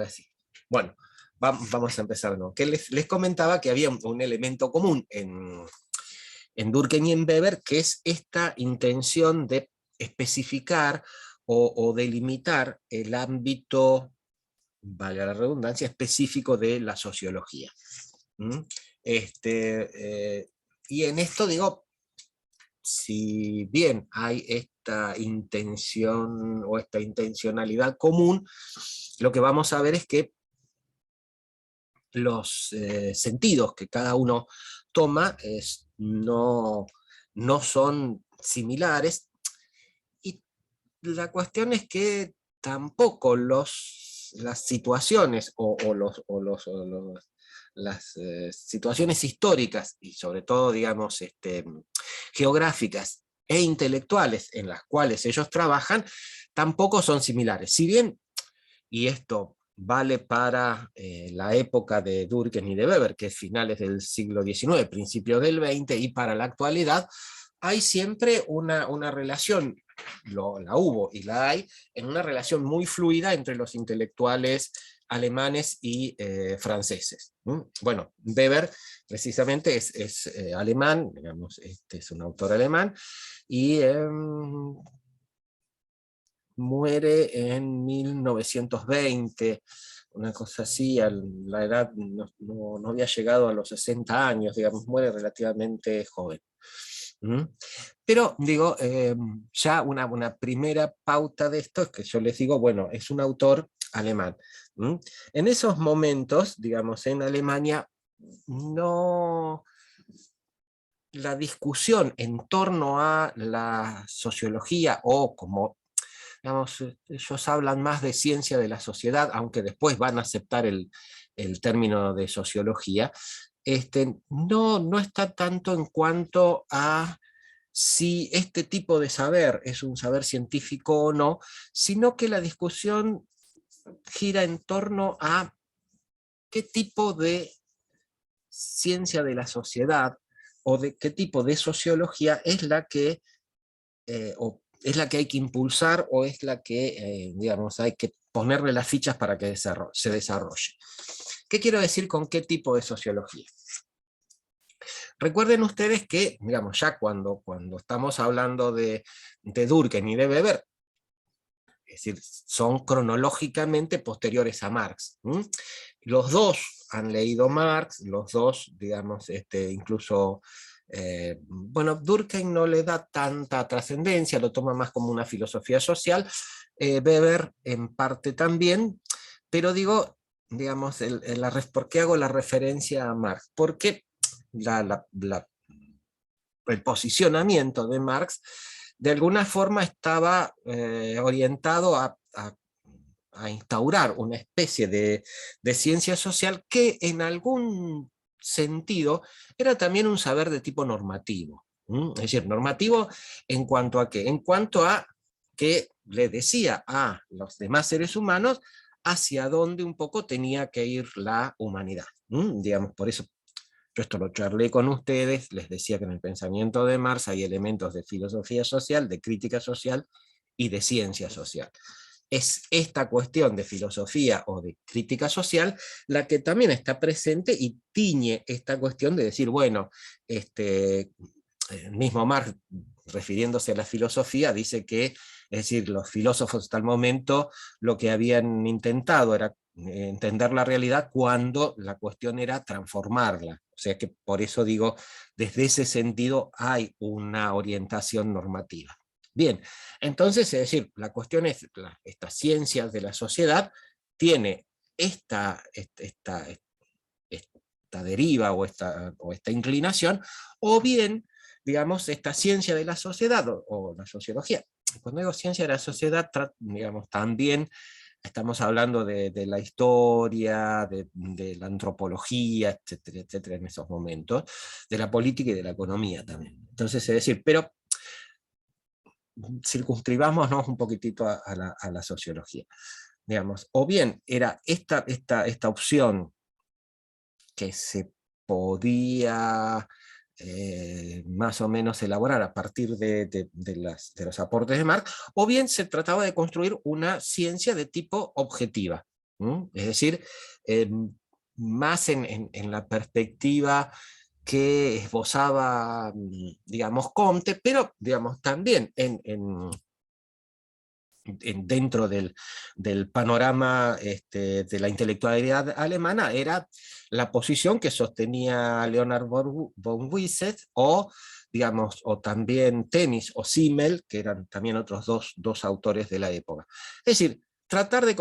Ahora sí. Bueno, vamos a empezar, ¿no? Que les comentaba que había un elemento común en Durkheim y en Weber, que es esta intención de especificar o delimitar el ámbito, valga la redundancia, específico de la sociología. ¿Mm? Y en esto digo, si bien hay esta intención o esta intencionalidad común, lo que vamos a ver es que los sentidos que cada uno toma no son similares, y la cuestión es que tampoco las situaciones las situaciones históricas, y sobre todo, digamos, geográficas e intelectuales en las cuales ellos trabajan, tampoco son similares. Si bien, y esto vale para la época de Durkheim y de Weber, que es finales del siglo XIX, principios del XX, y para la actualidad, hay siempre una relación, la hubo y la hay, en una relación muy fluida entre los intelectuales alemanes y franceses. Bueno, Weber precisamente es alemán, digamos, es un autor alemán, y muere en 1920, una cosa así, la edad no había llegado a los 60 años, digamos, muere relativamente joven. Pero digo, ya una primera pauta de esto es que yo les digo, bueno, es un autor alemán. En esos momentos, digamos, en Alemania, no, la discusión en torno a la sociología, o como, digamos, ellos hablan más de ciencia de la sociedad, aunque después van a aceptar el término de sociología, no está tanto en cuanto a si este tipo de saber es un saber científico o no, sino que la discusión gira en torno a qué tipo de ciencia de la sociedad o de qué tipo de sociología es la que, o es la que hay que impulsar, o es la que, digamos, hay que ponerle las fichas para que se desarrolle. ¿Qué quiero decir con qué tipo de sociología? Recuerden ustedes que, digamos, ya cuando estamos hablando de Durkheim y de Weber, es decir, son cronológicamente posteriores a Marx. Los dos han leído Marx, los dos, digamos, incluso, bueno, Durkheim no le da tanta trascendencia, lo toma más como una filosofía social, Weber en parte también, pero digo, digamos, ¿por qué hago la referencia a Marx? Porque el posicionamiento de Marx de alguna forma estaba orientado a instaurar una especie de ciencia social que en algún sentido era también un saber de tipo normativo. Es decir, normativo en cuanto a qué? En cuanto a que le decía a los demás seres humanos hacia dónde un poco tenía que ir la humanidad. Digamos, por eso yo esto lo charlé con ustedes, les decía que en el pensamiento de Marx hay elementos de filosofía social, de crítica social y de ciencia social. Es esta cuestión de filosofía o de crítica social la que también está presente y tiñe esta cuestión de decir, bueno, el mismo Marx, refiriéndose a la filosofía, dice que, es decir, los filósofos hasta el momento lo que habían intentado era entender la realidad cuando la cuestión era transformarla. O sea que por eso digo, desde ese sentido hay una orientación normativa. Bien, entonces, es decir, la cuestión es, estas ciencias de la sociedad tiene esta deriva o esta inclinación, o bien, digamos, esta ciencia de la sociedad o la sociología. Cuando digo ciencia de la sociedad, digamos, también estamos hablando de la historia, de la antropología, etcétera, etcétera, en esos momentos, de la política y de la economía también. Entonces, es decir, pero circunscribámonos un poquitito a la sociología. Digamos, o bien era esta opción que se podía más o menos elaborar a partir de los aportes de Marx, o bien se trataba de construir una ciencia de tipo objetiva. Es decir, más en la perspectiva que esbozaba, digamos, Comte, pero, digamos, también dentro del panorama de la intelectualidad alemana, era la posición que sostenía Leonard von Wyset, o, digamos, o también Temis o Simmel, que eran también otros dos autores de la época. Es decir, tratar de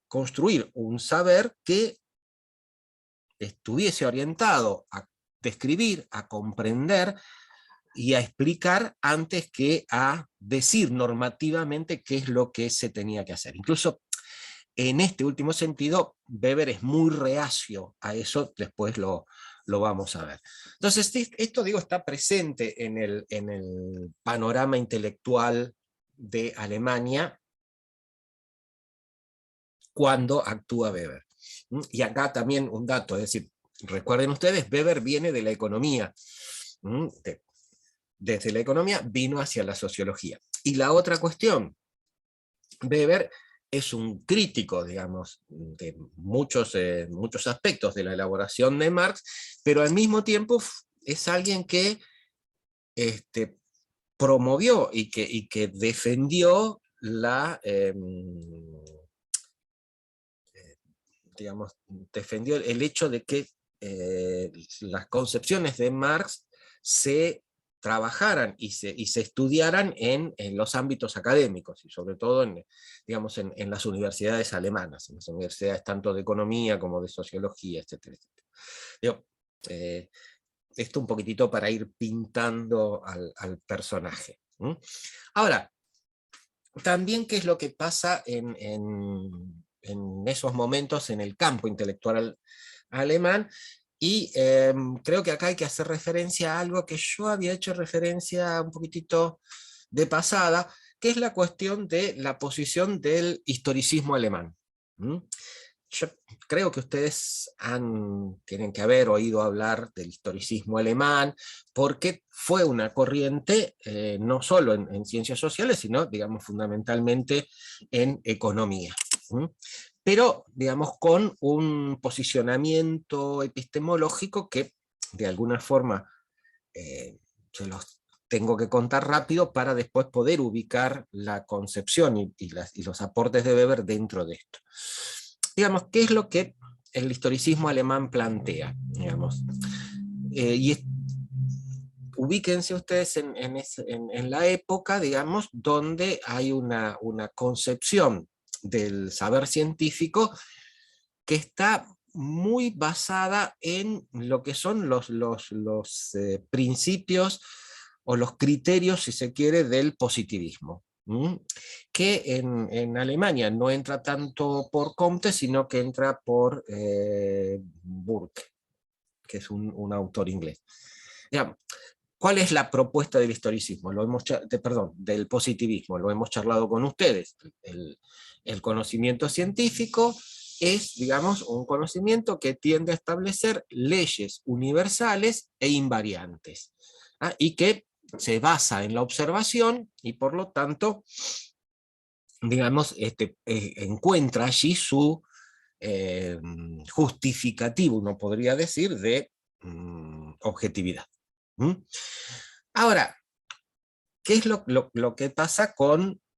construir un saber que estuviese orientado a describir, a comprender y a explicar antes que a decir normativamente qué es lo que se tenía que hacer. Incluso en este último sentido, Weber es muy reacio a eso, después lo vamos a ver. Entonces, esto, digo, está presente en el panorama intelectual de Alemania cuando actúa Weber. Y acá también un dato, es decir, recuerden ustedes, Weber viene de la economía, desde la economía vino hacia la sociología. Y la otra cuestión, Weber es un crítico, digamos, de muchos aspectos de la elaboración de Marx, pero al mismo tiempo es alguien que promovió y que defendió digamos, defendió el hecho de que las concepciones de Marx se trabajaran y se estudiaran en los ámbitos académicos, y sobre todo digamos, en las universidades alemanas, en las universidades tanto de economía como de sociología, etcétera, etcétera. Digo, esto un poquitito para ir pintando al personaje. Ahora, también qué es lo que pasa en esos momentos en el campo intelectual alemán, y creo que acá hay que hacer referencia a algo que yo había hecho referencia un poquitito de pasada, que es la cuestión de la posición del historicismo alemán. Yo creo que ustedes tienen que haber oído hablar del historicismo alemán, porque fue una corriente no solo en ciencias sociales, sino, digamos, fundamentalmente en economía. Pero, digamos, con un posicionamiento epistemológico que, de alguna forma, se los tengo que contar rápido para después poder ubicar la concepción y los aportes de Weber dentro de esto. Digamos, ¿qué es lo que el historicismo alemán plantea? Digamos, ubíquense ustedes en la época, digamos, donde hay una concepción del saber científico que está muy basada en lo que son los principios o los criterios, si se quiere, del positivismo, que en Alemania no entra tanto por Comte, sino que entra por Burke, que es un autor inglés. Digamos, ¿cuál es la propuesta del historicismo? Del positivismo, lo hemos charlado con ustedes. El conocimiento científico es, digamos, un conocimiento que tiende a establecer leyes universales e invariantes, y que se basa en la observación y por lo tanto, digamos, encuentra allí su justificativo, uno podría decir, de objetividad. Ahora, ¿qué es lo que pasa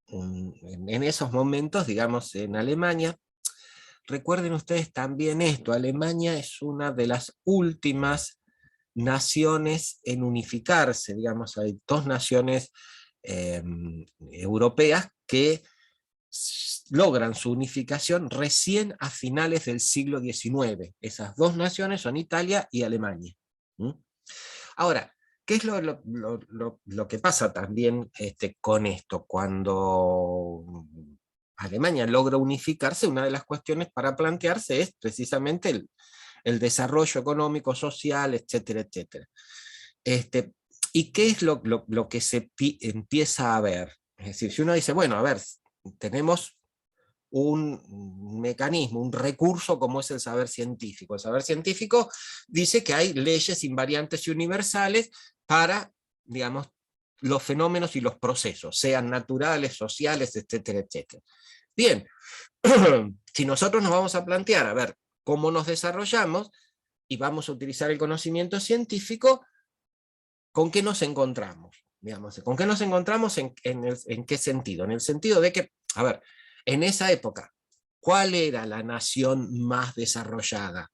en esos momentos, digamos, en Alemania? Recuerden ustedes también esto, Alemania es una de las últimas naciones en unificarse, digamos, hay dos naciones europeas que logran su unificación recién a finales del siglo XIX. Esas dos naciones son Italia y Alemania. Ahora, ¿qué es lo que pasa también con esto? Cuando Alemania logra unificarse, una de las cuestiones para plantearse es precisamente el desarrollo económico, social, etcétera, etcétera. ¿Y qué es lo que se empieza a ver? Es decir, si uno dice, bueno, a ver, tenemos un mecanismo, un recurso como es el saber científico. El saber científico dice que hay leyes invariantes y universales para, digamos, los fenómenos y los procesos, sean naturales, sociales, etcétera, etcétera. Bien, si nosotros nos vamos a plantear, a ver, cómo nos desarrollamos, y vamos a utilizar el conocimiento científico, ¿con qué nos encontramos? Digamos, ¿con qué nos encontramos en qué sentido? En el sentido de que, a ver, en esa época, ¿cuál era la nación más desarrollada?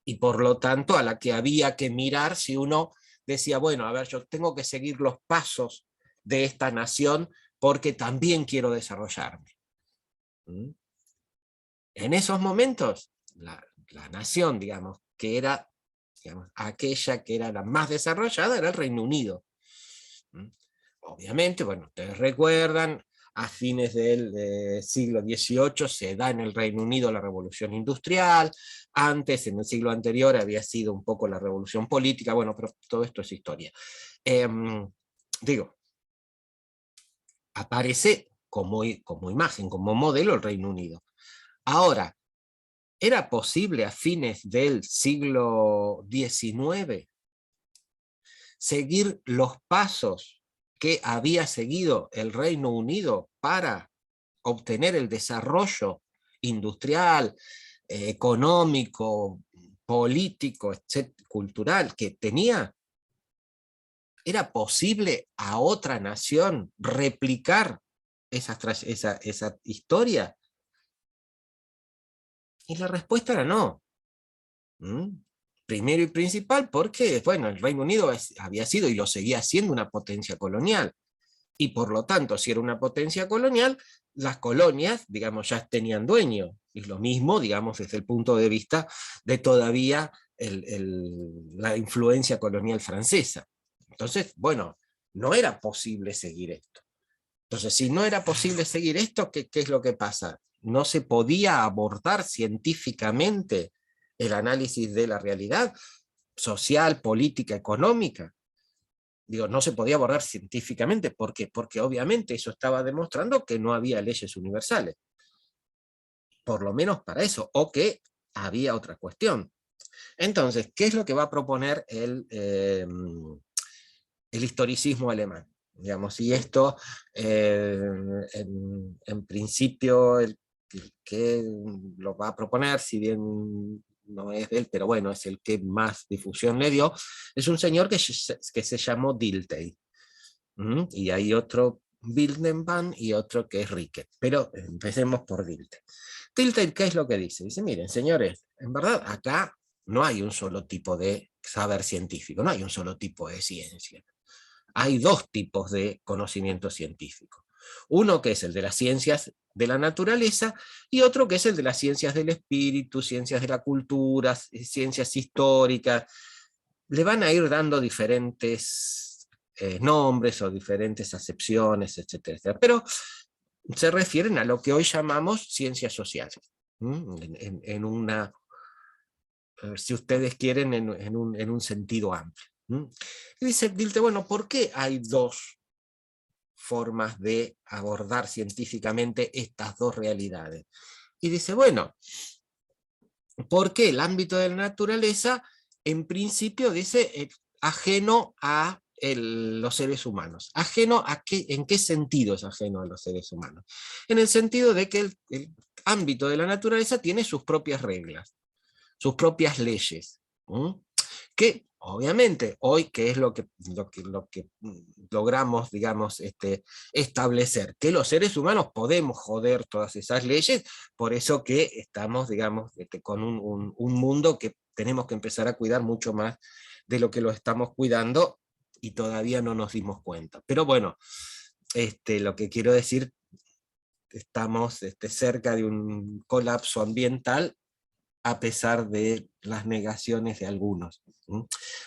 Y por lo tanto a la que había que mirar si uno decía, bueno, a ver, yo tengo que seguir los pasos de esta nación porque también quiero desarrollarme. ¿Mm? En esos momentos, la nación, digamos, que era, digamos, aquella que era la más desarrollada, era el Reino Unido. ¿Mm? Obviamente, bueno, ustedes recuerdan, a fines del siglo XVIII se da en el Reino Unido la Revolución Industrial, antes, en el siglo anterior, había sido un poco la Revolución Política, bueno, pero todo esto es historia. Digo, aparece como imagen, como modelo el Reino Unido. Ahora, ¿era posible a fines del siglo XIX seguir los pasos que había seguido el Reino Unido para obtener el desarrollo industrial, económico, político, cultural que tenía? ¿Era posible a otra nación replicar esa historia? Y la respuesta era no. ¿Mm? Primero y principal porque, bueno, el Reino Unido había sido y lo seguía siendo una potencia colonial. Y por lo tanto, si era una potencia colonial, las colonias, digamos, ya tenían dueño. Y lo mismo, digamos, desde el punto de vista de todavía la influencia colonial francesa. Entonces, bueno, no era posible seguir esto. Entonces, si no era posible seguir esto, ¿qué es lo que pasa? No se podía abordar científicamente el análisis de la realidad social, política, económica. Digo, no se podía abordar científicamente. ¿Por qué? Porque obviamente eso estaba demostrando que no había leyes universales. Por lo menos para eso, o que había otra cuestión. Entonces, ¿qué es lo que va a proponer el historicismo alemán? Digamos, y esto, en principio, el que lo va a proponer, si bien no es de él, pero bueno, es el que más difusión le dio, es un señor que se llamó Dilthey. Y hay otro Wildenband y otro que es Ricket. Pero empecemos por Dilthey. Dilthey, ¿qué es lo que dice? Dice, miren, señores, en verdad acá no hay un solo tipo de saber científico, no hay un solo tipo de ciencia. Hay dos tipos de conocimiento científico. Uno que es el de las ciencias de la naturaleza y otro que es el de las ciencias del espíritu, ciencias de la cultura, ciencias históricas. Le van a ir dando diferentes nombres o diferentes acepciones, etcétera, etcétera. Pero se refieren a lo que hoy llamamos ciencias sociales. En una, si ustedes quieren, en un sentido amplio. Y dice Dilthey, bueno, ¿por qué hay dos formas de abordar científicamente estas dos realidades? Y dice, bueno, porque el ámbito de la naturaleza, en principio, dice, ajeno a los seres humanos. ¿Ajeno a qué? ¿En qué sentido es ajeno a los seres humanos? En el sentido de que el ámbito de la naturaleza tiene sus propias reglas, sus propias leyes, que obviamente hoy, ¿qué es lo que logramos, digamos, establecer? Que los seres humanos podemos joder todas esas leyes, por eso que estamos, digamos, con un mundo que tenemos que empezar a cuidar mucho más de lo que lo estamos cuidando y todavía no nos dimos cuenta. Pero bueno, lo que quiero decir, estamos cerca de un colapso ambiental a pesar de las negaciones de algunos.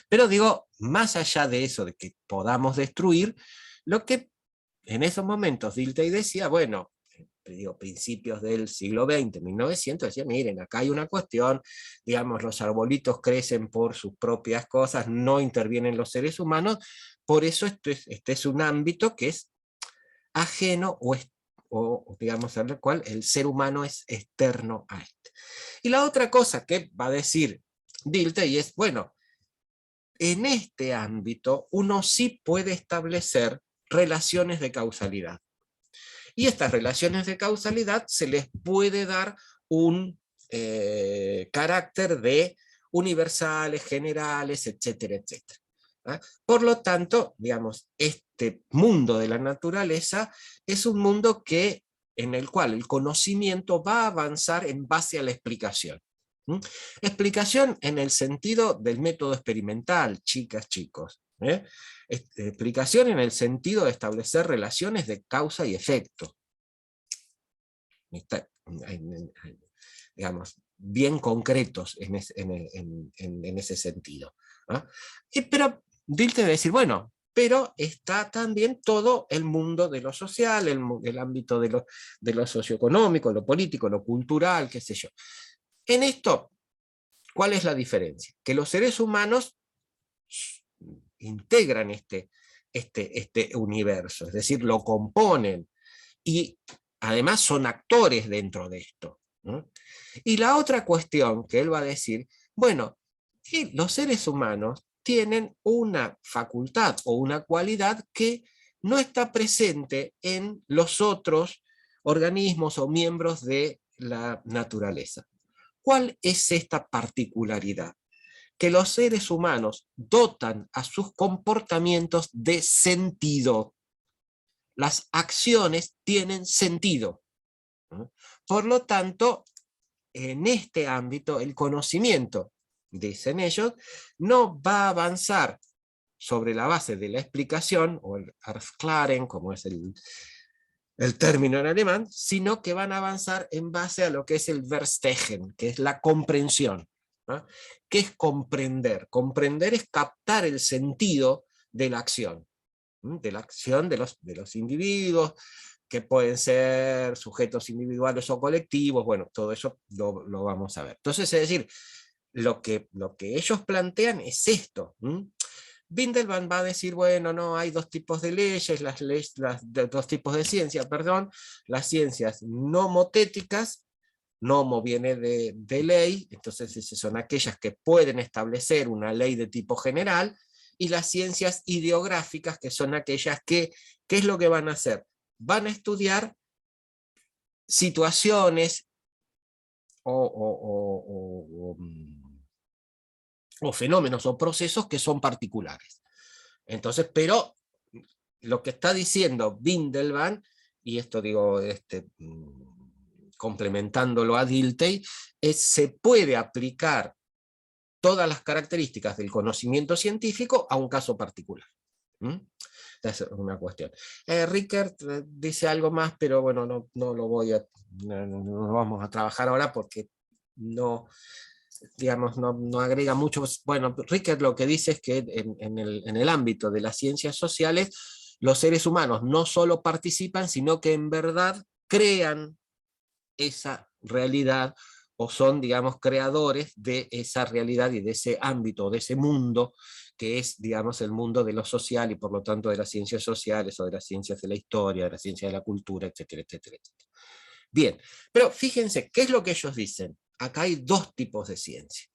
Pero digo, más allá de eso, de que podamos destruir, lo que en esos momentos Dilthey decía, bueno, digo, principios del siglo XX, 1900, decía, miren, acá hay una cuestión, digamos, los arbolitos crecen por sus propias cosas, no intervienen los seres humanos, por eso este es un ámbito que es ajeno o digamos, al cual el ser humano es externo a este. Y la otra cosa que va a decir Dilthey es, bueno, en este ámbito uno sí puede establecer relaciones de causalidad. Y estas relaciones de causalidad se les puede dar un carácter de universales, generales, etcétera, etcétera. ¿Ah? Por lo tanto, digamos, este mundo de la naturaleza es un mundo en el cual el conocimiento va a avanzar en base a la explicación. ¿Mm? Explicación en el sentido del método experimental, chicas, chicos. Explicación en el sentido de establecer relaciones de causa y efecto. Digamos, bien concretos en ese sentido. ¿Ah? Pero Dilthey va a decir, bueno, pero está también todo el mundo de lo social, el ámbito de lo socioeconómico, lo político, lo cultural, qué sé yo. En esto, ¿cuál es la diferencia? Que los seres humanos integran este universo, es decir, lo componen, y además son actores dentro de esto, ¿no? Y la otra cuestión que él va a decir, bueno, los seres humanos tienen una facultad o una cualidad que no está presente en los otros organismos o miembros de la naturaleza. ¿Cuál es esta particularidad? Que los seres humanos dotan a sus comportamientos de sentido. Las acciones tienen sentido. Por lo tanto, en este ámbito, el conocimiento, dicen ellos, no va a avanzar sobre la base de la explicación, o el Erklären, como es el término en alemán, sino que van a avanzar en base a lo que es el Verstehen, que es la comprensión. ¿No? ¿Qué es comprender? Comprender es captar el sentido de la acción. De la acción de los individuos, que pueden ser sujetos individuales o colectivos, bueno, todo eso lo vamos a ver. Entonces, es decir, lo que ellos plantean es esto. Windelband va a decir, bueno, no, hay dos tipos de leyes, dos tipos de ciencia, perdón, las ciencias nomotéticas, nomo viene de ley, entonces esas son aquellas que pueden establecer una ley de tipo general, y las ciencias ideográficas, que son aquellas ¿qué es lo que van a hacer? Van a estudiar situaciones o fenómenos o procesos que son particulares. Entonces, pero lo que está diciendo Windelband, y esto digo, complementándolo a Dilthey, se puede aplicar todas las características del conocimiento científico a un caso particular. Esa es una cuestión. Rickert dice algo más, pero bueno, no lo no vamos a trabajar ahora porque no, digamos, no agrega mucho. Bueno, Rickert lo que dice es que en el ámbito de las ciencias sociales, los seres humanos no solo participan, sino que en verdad crean esa realidad, o son, digamos, creadores de esa realidad y de ese ámbito, de ese mundo, que es, digamos, el mundo de lo social y por lo tanto de las ciencias sociales o de las ciencias de la historia, de la ciencia de la cultura, etcétera, etcétera, etcétera. Bien, pero fíjense, ¿qué es lo que ellos dicen? Acá hay dos tipos de ciencia.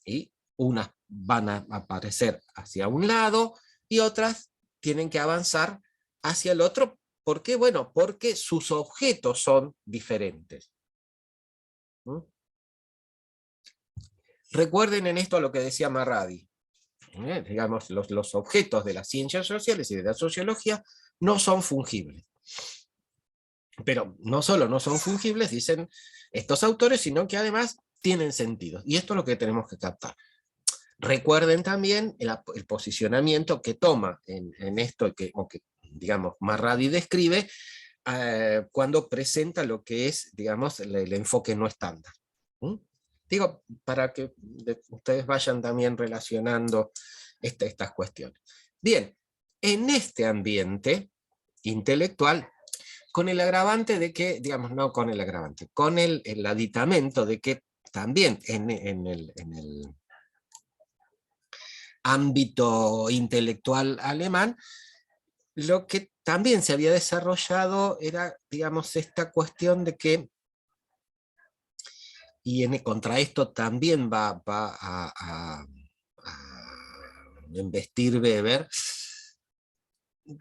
Y unas van a aparecer hacia un lado y otras tienen que avanzar hacia el otro. ¿Por qué? Bueno, porque sus objetos son diferentes. Recuerden en esto lo que decía Marradi. Digamos, los objetos de las ciencias sociales y de la sociología no son fungibles. Pero no solo no son fungibles, dicen estos autores, sino que además tienen sentido. Y esto es lo que tenemos que captar. Recuerden también el posicionamiento que toma en esto, o que digamos, Marradi describe cuando presenta lo que es, digamos, el enfoque no estándar. Digo, para que ustedes vayan también relacionando estas cuestiones. Bien, en este ambiente intelectual, con el agravante de que, digamos, no con el agravante, con el aditamento de que también en el ámbito intelectual alemán, lo que también se había desarrollado era, digamos, esta cuestión de que, y contra esto también va a embestir Weber,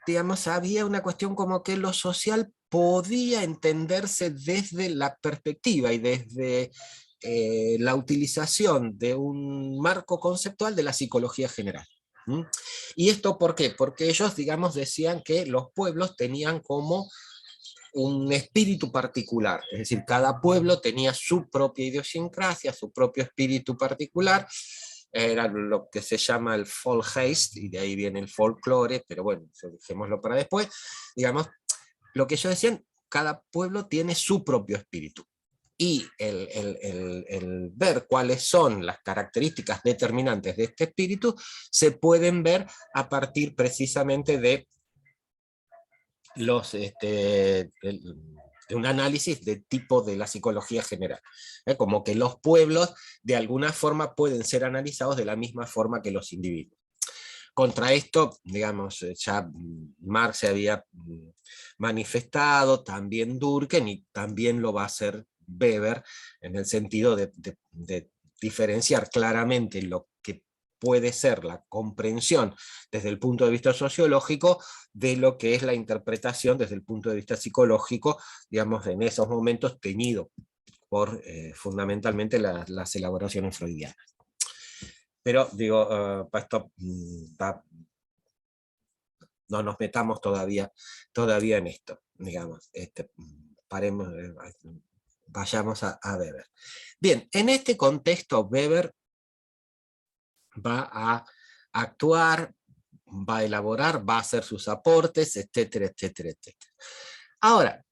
digamos, había una cuestión como que lo social podía entenderse desde la perspectiva y desde la utilización de un marco conceptual de la psicología general. ¿Mm? ¿Y esto por qué? Porque ellos, digamos, decían que los pueblos tenían como un espíritu particular, es decir, cada pueblo tenía su propia idiosincrasia, su propio espíritu particular, era lo que se llama el Volksgeist, y de ahí viene el folclore, pero bueno, dejémoslo para después. Digamos, lo que ellos decían, cada pueblo tiene su propio espíritu. Y el ver cuáles son las características determinantes de este espíritu se pueden ver a partir precisamente de de un análisis de tipo de la psicología general. Como que los pueblos de alguna forma pueden ser analizados de la misma forma que los individuos. Contra esto, digamos, ya Marx se había manifestado, también Durkheim, y también lo va a hacer Weber, en el sentido de diferenciar claramente lo que puede ser la comprensión desde el punto de vista sociológico de lo que es la interpretación desde el punto de vista psicológico, digamos, en esos momentos teñido por fundamentalmente las elaboraciones freudianas. Pero digo, para esto no nos metamos todavía en esto, digamos, paremos, vayamos a Weber. Bien, en este contexto Weber va a actuar, va a elaborar, va a hacer sus aportes, etcétera, etcétera, etcétera. Ahora,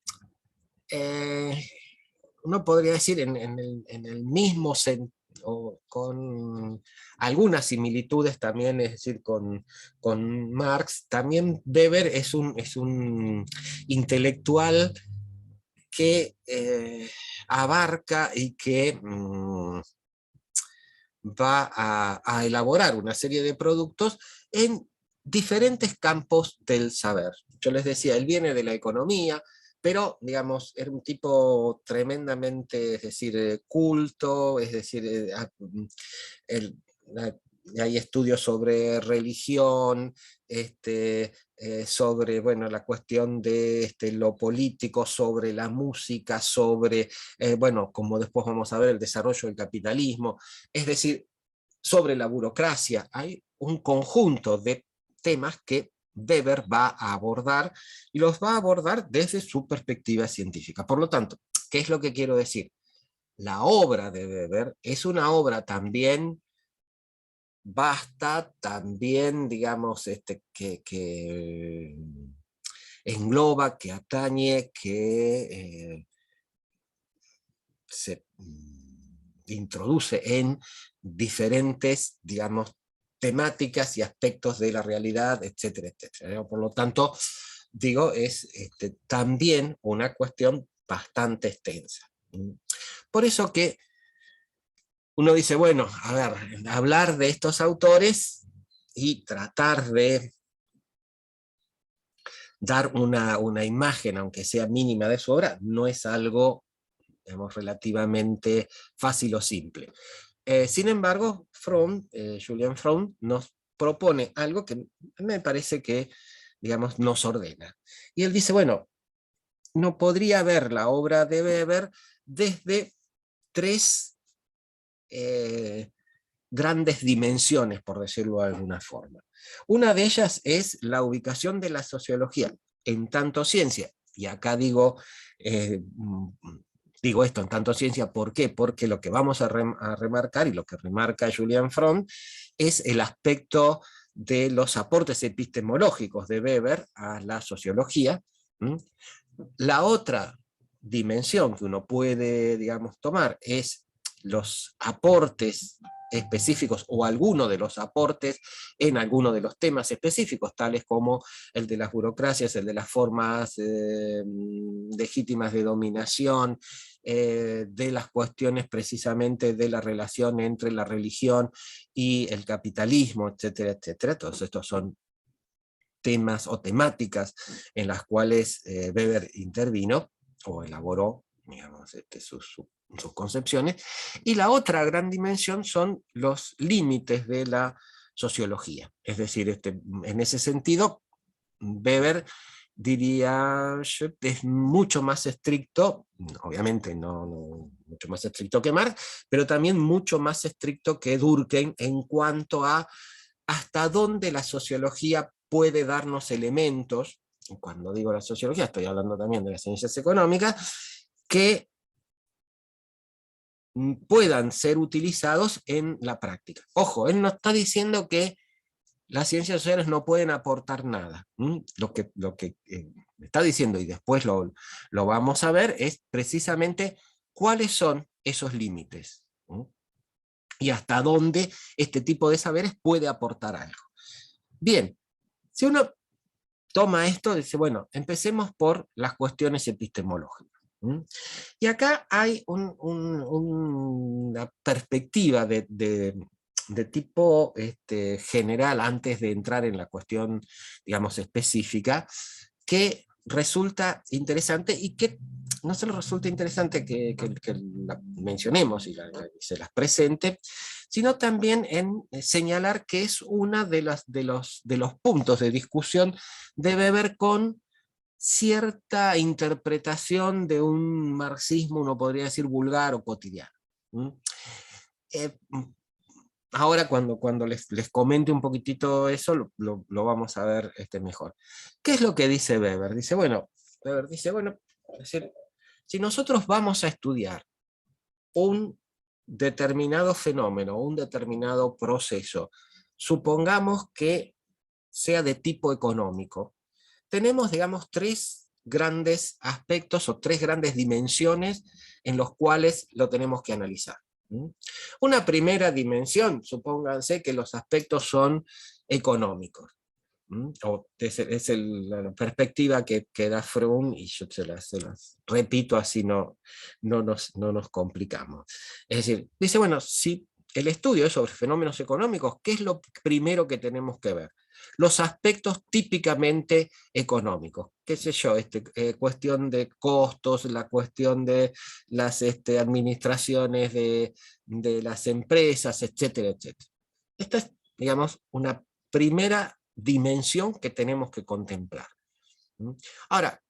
uno podría decir en el mismo sentido, o con algunas similitudes también, es decir, con Marx, también Weber es un intelectual que abarca y que va a elaborar una serie de productos en diferentes campos del saber. Yo les decía, él viene de la economía, pero, digamos, era un tipo tremendamente, es decir, culto, es decir, hay estudios sobre religión, sobre, bueno, la cuestión de lo político, sobre la música, sobre, bueno, como después vamos a ver, el desarrollo del capitalismo, es decir, sobre la burocracia. Hay un conjunto de temas que Weber va a abordar, y los va a abordar desde su perspectiva científica. Por lo tanto, ¿qué es lo que quiero decir? La obra de Weber es una obra también vasta, también, digamos, que engloba, que atañe, que se introduce en diferentes, digamos, temáticas y aspectos de la realidad, etcétera, etcétera. Por lo tanto, digo, es también una cuestión bastante extensa. Por eso que uno dice, bueno, a ver, hablar de estos autores y tratar de dar una imagen, aunque sea mínima, de su obra, no es algo, digamos, relativamente fácil o simple. Sin embargo, Julian Fromm nos propone algo que me parece que, digamos, nos ordena. Y él dice, bueno, no podría ver la obra de Weber desde tres grandes dimensiones, por decirlo de alguna forma. Una de ellas es la ubicación de la sociología en tanto ciencia, y acá digo esto en tanto ciencia, ¿por qué? Porque lo que vamos a remarcar, y lo que remarca Julian Fromm, es el aspecto de los aportes epistemológicos de Weber a la sociología. La otra dimensión que uno puede, digamos, tomar es los aportes específicos, o alguno de los aportes en alguno de los temas específicos, tales como el de las burocracias, el de las formas legítimas de dominación, de las cuestiones precisamente de la relación entre la religión y el capitalismo, etcétera, etcétera. Todos estos son temas o temáticas en las cuales Weber intervino o elaboró, digamos, sus concepciones. Y la otra gran dimensión son los límites de la sociología. Es decir, en ese sentido, Weber diría, es mucho más estricto, obviamente mucho más estricto que Marx, pero también mucho más estricto que Durkheim en cuanto a hasta dónde la sociología puede darnos elementos, cuando digo la sociología estoy hablando también de las ciencias económicas, que puedan ser utilizados en la práctica. Ojo, él no está diciendo que las ciencias sociales no pueden aportar nada. Lo que está diciendo, y después lo vamos a ver, es precisamente cuáles son esos límites. Y hasta dónde este tipo de saberes puede aportar algo. Bien, si uno toma esto, dice, bueno, empecemos por las cuestiones epistemológicas. Y acá hay una perspectiva de tipo general, antes de entrar en la cuestión, digamos, específica, que resulta interesante y que no solo resulta interesante que la mencionemos y se las presente, sino también en señalar que es una de los puntos de discusión de Weber con cierta interpretación de un marxismo, uno podría decir, vulgar o cotidiano. Eh, Ahora cuando les comente un poquitito eso, lo vamos a ver mejor. ¿Qué es lo que dice Weber? Weber dice, bueno, es decir, si nosotros vamos a estudiar un determinado fenómeno, un determinado proceso, supongamos que sea de tipo económico, tenemos, digamos, tres grandes aspectos o tres grandes dimensiones en los cuales lo tenemos que analizar. Una primera dimensión, supónganse que los aspectos son económicos. Es la perspectiva que da Fromm, y yo se las repito, así no nos complicamos. Es decir, dice, bueno, si el estudio es sobre fenómenos económicos, ¿qué es lo primero que tenemos que ver? Los aspectos típicamente económicos, qué sé yo, cuestión de costos, la cuestión de las administraciones de las empresas, etcétera, etcétera. Esta es, digamos, una primera dimensión que tenemos que contemplar. Ahora,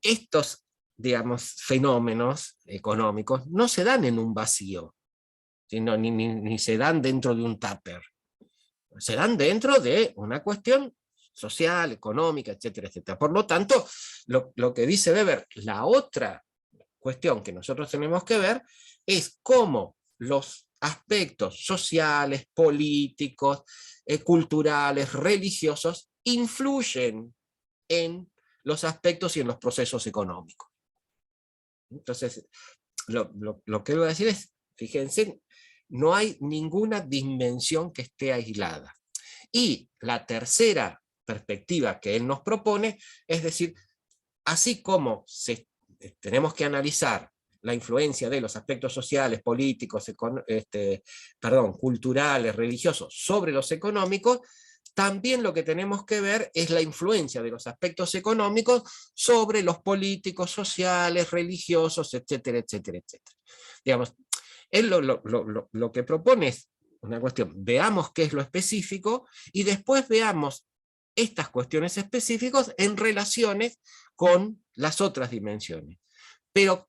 estos, digamos, fenómenos económicos no se dan en un vacío, sino ni se dan dentro de un tupper. Se dan dentro de una cuestión social, económica, etcétera, etcétera. Por lo tanto, lo que dice Weber, la otra cuestión que nosotros tenemos que ver es cómo los aspectos sociales, políticos, culturales, religiosos, influyen en los aspectos y en los procesos económicos. Entonces, lo que voy a decir es, fíjense, no hay ninguna dimensión que esté aislada. Y la tercera perspectiva que él nos propone es decir, así como tenemos que analizar la influencia de los aspectos sociales, políticos, culturales, religiosos sobre los económicos, también lo que tenemos que ver es la influencia de los aspectos económicos sobre los políticos, sociales, religiosos, etcétera, etcétera, etcétera. Digamos, él lo que propone es una cuestión, veamos qué es lo específico y después veamos estas cuestiones específicas en relaciones con las otras dimensiones. Pero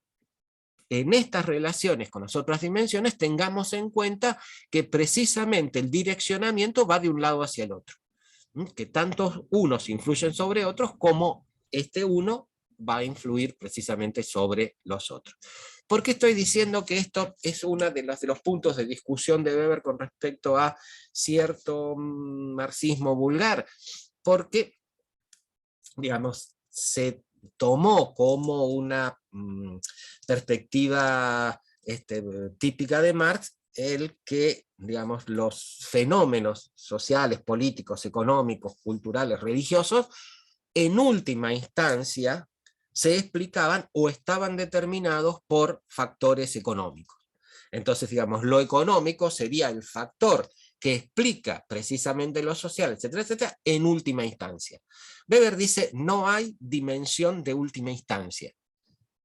en estas relaciones con las otras dimensiones tengamos en cuenta que precisamente el direccionamiento va de un lado hacia el otro. Que tantos unos influyen sobre otros como este uno va a influir precisamente sobre los otros. ¿Por qué estoy diciendo que esto es uno de los puntos de discusión de Weber con respecto a cierto marxismo vulgar? Porque, digamos, se tomó como una perspectiva típica de Marx el que, digamos, los fenómenos sociales, políticos, económicos, culturales, religiosos, en última instancia se explicaban o estaban determinados por factores económicos. Entonces, digamos, lo económico sería el factor que explica precisamente lo social, etcétera, etcétera, en última instancia. Weber dice, no hay dimensión de última instancia.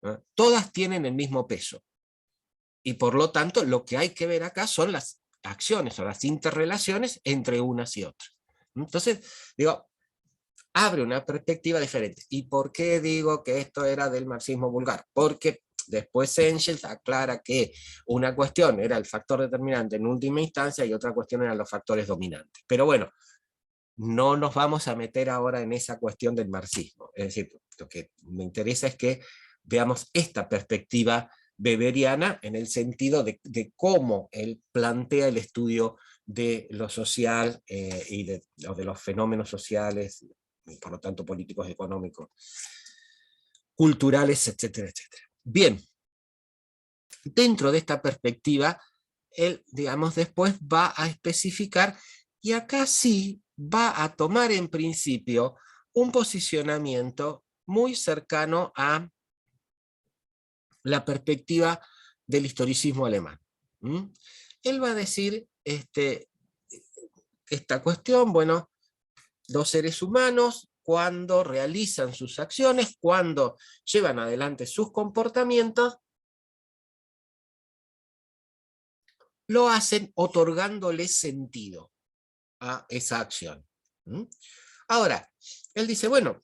¿No? Todas tienen el mismo peso. Y por lo tanto, lo que hay que ver acá son las acciones o las interrelaciones entre unas y otras. Entonces, digo, abre una perspectiva diferente. ¿Y por qué digo que esto era del marxismo vulgar? Porque después Engels aclara que una cuestión era el factor determinante en última instancia y otra cuestión eran los factores dominantes. Pero bueno, no nos vamos a meter ahora en esa cuestión del marxismo. Es decir, lo que me interesa es que veamos esta perspectiva weberiana en el sentido de cómo él plantea el estudio de lo social y de los fenómenos sociales, y por lo tanto políticos, económicos, culturales, etcétera, etcétera. Bien, dentro de esta perspectiva, él, digamos, después va a especificar, y acá sí va a tomar en principio un posicionamiento muy cercano a la perspectiva del historicismo alemán. Él va a decir esta cuestión, bueno, los seres humanos cuando realizan sus acciones, cuando llevan adelante sus comportamientos, lo hacen otorgándole sentido a esa acción. Ahora, él dice, bueno,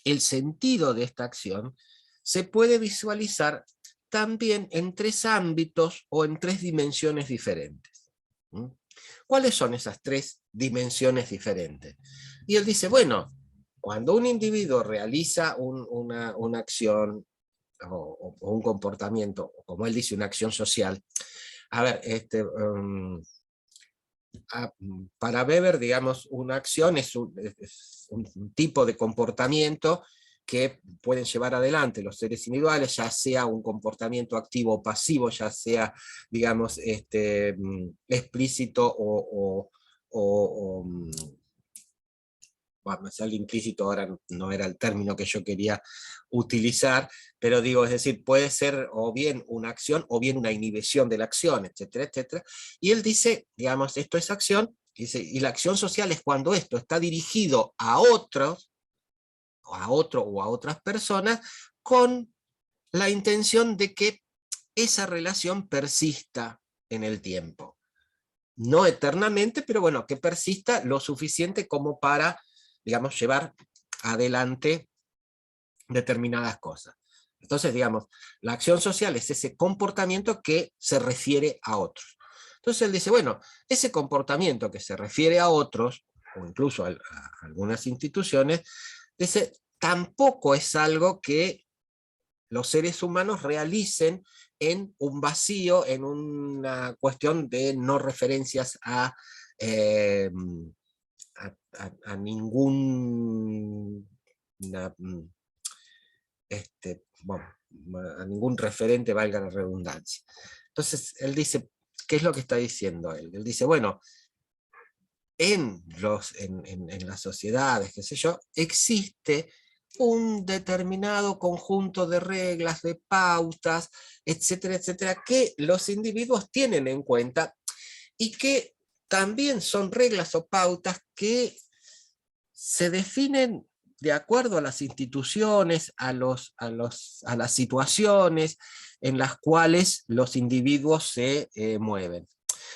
el sentido de esta acción se puede visualizar también en tres ámbitos o en tres dimensiones diferentes. ¿Cuáles son esas tres dimensiones diferentes? Y él dice, bueno, cuando un individuo realiza una acción o un comportamiento, o como él dice, una acción social, a ver, para Weber, digamos, una acción es un tipo de comportamiento que pueden llevar adelante los seres individuales, ya sea un comportamiento activo o pasivo, ya sea, digamos, explícito bueno, me sale implícito, ahora no era el término que yo quería utilizar, pero digo, es decir, puede ser o bien una acción o bien una inhibición de la acción, etcétera, etcétera. Y él dice, digamos, esto es acción, dice, y la acción social es cuando esto está dirigido a otros, o a otras personas, con la intención de que esa relación persista en el tiempo. No eternamente, pero bueno, que persista lo suficiente como para, digamos, llevar adelante determinadas cosas. Entonces, digamos, la acción social es ese comportamiento que se refiere a otros. Entonces él dice, bueno, ese comportamiento que se refiere a otros, o incluso a algunas instituciones, dice, tampoco es algo que los seres humanos realicen en un vacío, en una cuestión de no referencias eh, a ningún bueno, a ningún referente, valga la redundancia. Entonces, él dice, ¿qué es lo que está diciendo él? Él dice, bueno, en las sociedades, qué sé yo, existe un determinado conjunto de reglas, de pautas, etcétera, etcétera, que los individuos tienen en cuenta y que también son reglas o pautas que se definen de acuerdo a las instituciones, a las situaciones en las cuales los individuos se mueven.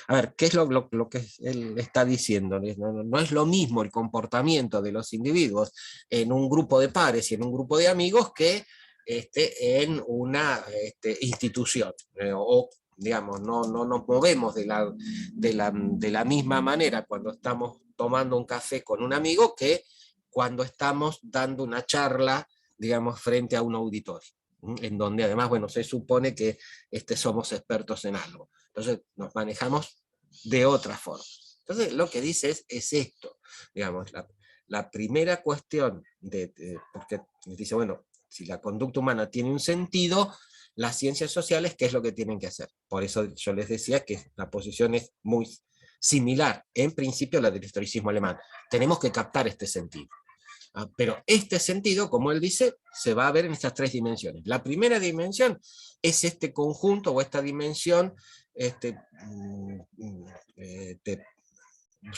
A ver, ¿qué es lo que él está diciendo? No es lo mismo el comportamiento de los individuos en un grupo de pares y en un grupo de amigos que en una institución. O, digamos, no nos movemos de la misma manera cuando estamos tomando un café con un amigo que cuando estamos dando una charla, digamos, frente a un auditorio, en donde además, bueno, se supone que somos expertos en algo. Entonces nos manejamos de otra forma. Entonces lo que dice es esto, digamos, la primera cuestión, porque dice, bueno, si la conducta humana tiene un sentido, las ciencias sociales, ¿qué es lo que tienen que hacer? Por eso yo les decía que la posición es muy similar, en principio, a la del historicismo alemán. Tenemos que captar este sentido. Pero este sentido, como él dice, se va a ver en estas tres dimensiones. La primera dimensión es este conjunto o esta dimensión de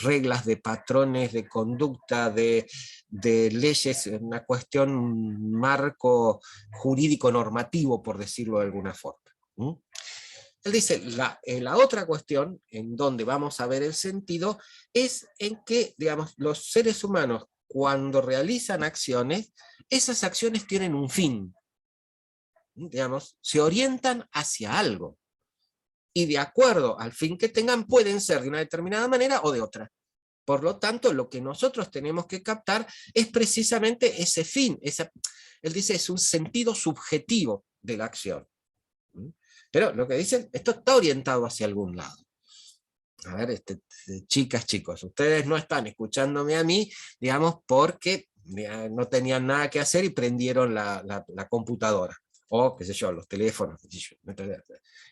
reglas, de patrones, de conducta, de leyes, una cuestión, un marco jurídico normativo, por decirlo de alguna forma. Él dice, la otra cuestión, en donde vamos a ver el sentido, es en que, digamos, los seres humanos cuando realizan acciones, esas acciones tienen un fin. Digamos, se orientan hacia algo. Y de acuerdo al fin que tengan, pueden ser de una determinada manera o de otra. Por lo tanto, lo que nosotros tenemos que captar es precisamente ese fin. Él dice, es un sentido subjetivo de la acción. Pero lo que dicen, esto está orientado hacia algún lado. A ver, chicas, chicos, ustedes no están escuchándome a mí, digamos, porque no tenían nada que hacer y prendieron la computadora. O, qué sé yo, los teléfonos.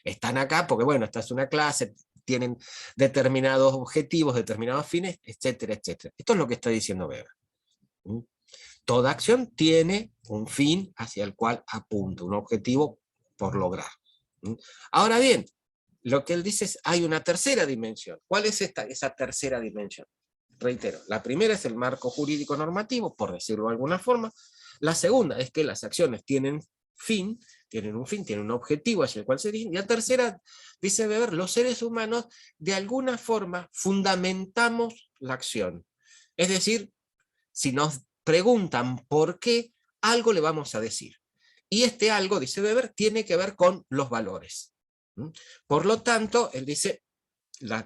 Están acá porque, bueno, esta es una clase, tienen determinados objetivos, determinados fines, etcétera, etcétera. Esto es lo que está diciendo Weber. Toda acción tiene un fin hacia el cual apunta, un objetivo por lograr. Ahora bien, lo que él dice es, hay una tercera dimensión. ¿Cuál es esa tercera dimensión? Reitero, la primera es el marco jurídico normativo, por decirlo de alguna forma. La segunda es que las acciones tienen un fin, tienen un objetivo hacia el cual se dirigen. Y la tercera, dice Weber, los seres humanos de alguna forma fundamentamos la acción. Es decir, si nos preguntan por qué, algo le vamos a decir. Y este algo, dice Weber, tiene que ver con los valores. Por lo tanto, él dice,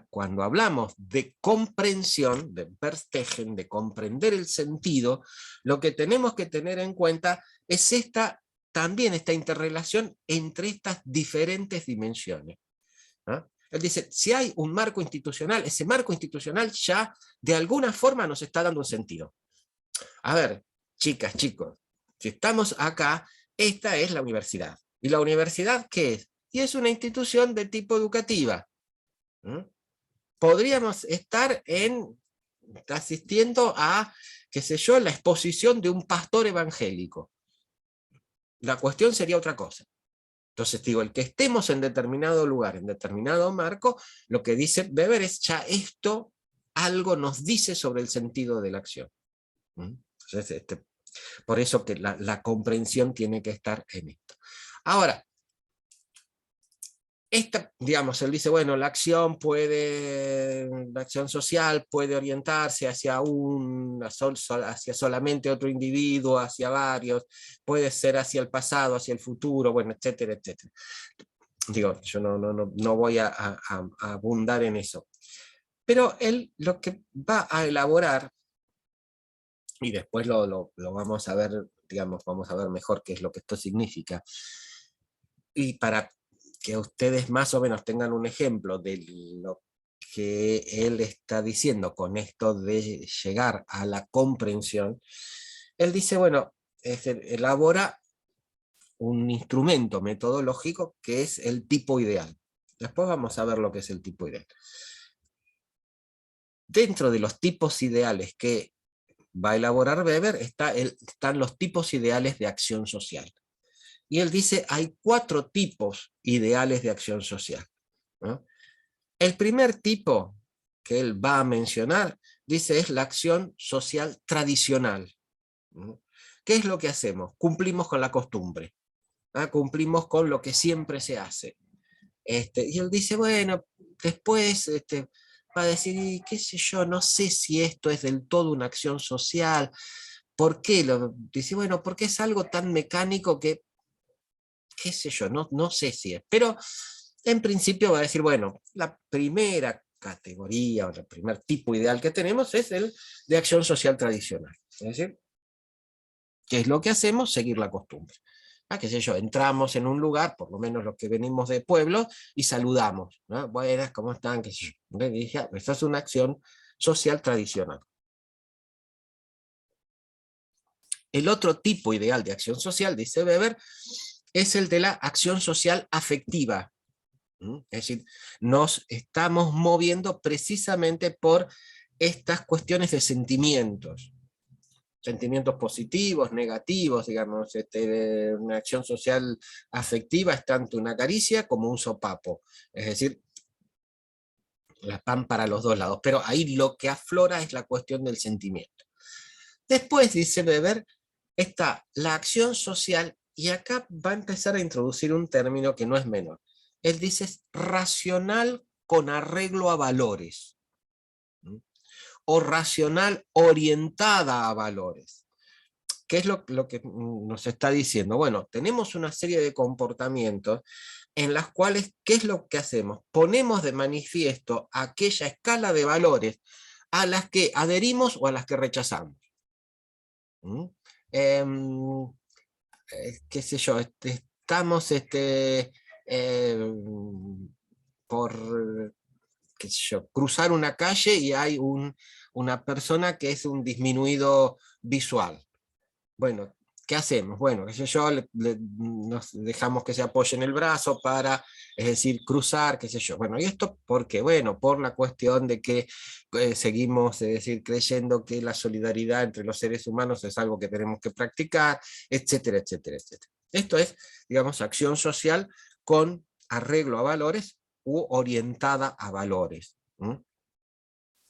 cuando hablamos de comprensión, de Verstehen, de comprender el sentido, lo que tenemos que tener en cuenta es también esta interrelación entre estas diferentes dimensiones. Él dice, si hay un marco institucional, ese marco institucional ya de alguna forma nos está dando un sentido. A ver, chicas, chicos, si estamos acá, esta es la universidad. ¿Y la universidad qué es? Y es una institución de tipo educativa. Podríamos estar asistiendo a, qué sé yo, la exposición de un pastor evangélico. La cuestión sería otra cosa. Entonces digo, el que estemos en determinado lugar, en determinado marco, lo que dice Weber es, ya esto algo nos dice sobre el sentido de la acción. Entonces, por eso que la comprensión tiene que estar en esto. Ahora, digamos, él dice, bueno, la acción social puede orientarse hacia hacia solamente otro individuo, hacia varios, puede ser hacia el pasado, hacia el futuro, bueno, etcétera, etcétera. Digo, yo no voy a abundar en eso. Pero él lo que va a elaborar, y después lo vamos a ver, digamos, vamos a ver mejor qué es lo que esto significa, y para que ustedes más o menos tengan un ejemplo de lo que él está diciendo con esto de llegar a la comprensión, él dice, bueno, elabora un instrumento metodológico que es el tipo ideal. Después vamos a ver lo que es el tipo ideal. Dentro de los tipos ideales que va a elaborar Weber están los tipos ideales de acción social. Y él dice, hay 4 tipos ideales de acción social, ¿no? El primer tipo que él va a mencionar, dice, es la acción social tradicional, ¿no? ¿Qué es lo que hacemos? Cumplimos con la costumbre, ¿no? Cumplimos con lo que siempre se hace. Y él dice, bueno, después va a decir, qué sé yo, no sé si esto es del todo una acción social. ¿Por qué? Dice, bueno, porque es algo tan mecánico que qué sé yo, no sé si es, pero en principio va a decir, bueno, la primera categoría o el primer tipo ideal que tenemos es el de acción social tradicional. Es decir, ¿qué es lo que hacemos? Seguir la costumbre. Qué sé yo, entramos en un lugar, por lo menos los que venimos de pueblo, y saludamos, ¿no? Buenas, ¿cómo están? ¿Qué sé yo? Le dije, esta es una acción social tradicional. El otro tipo ideal de acción social, dice Weber, es el de la acción social afectiva. Es decir, nos estamos moviendo precisamente por estas cuestiones de sentimientos. Sentimientos positivos, negativos, digamos, una acción social afectiva es tanto una caricia como un sopapo. Es decir, las van para los dos lados, pero ahí lo que aflora es la cuestión del sentimiento. Después, dice Weber, está la acción social, y acá va a empezar a introducir un término que no es menor. Él dice es racional con arreglo a valores. o racional orientada a valores. ¿Qué es lo que nos está diciendo? Bueno, tenemos una serie de comportamientos en las cuales, ¿qué es lo que hacemos? Ponemos de manifiesto aquella escala de valores a las que adherimos o a las que rechazamos. ¿Mm? Qué sé yo, estamos por qué sé yo, cruzar una calle y hay una persona que es un disminuido visual. Bueno, ¿qué hacemos? Bueno, qué sé yo, nos dejamos que se apoye en el brazo para, es decir, cruzar, qué sé yo. Bueno, ¿y esto por qué? Bueno, por la cuestión de que seguimos, es decir, creyendo que la solidaridad entre los seres humanos es algo que tenemos que practicar, etcétera, etcétera, etcétera. Esto es, digamos, acción social con arreglo a valores u orientada a valores.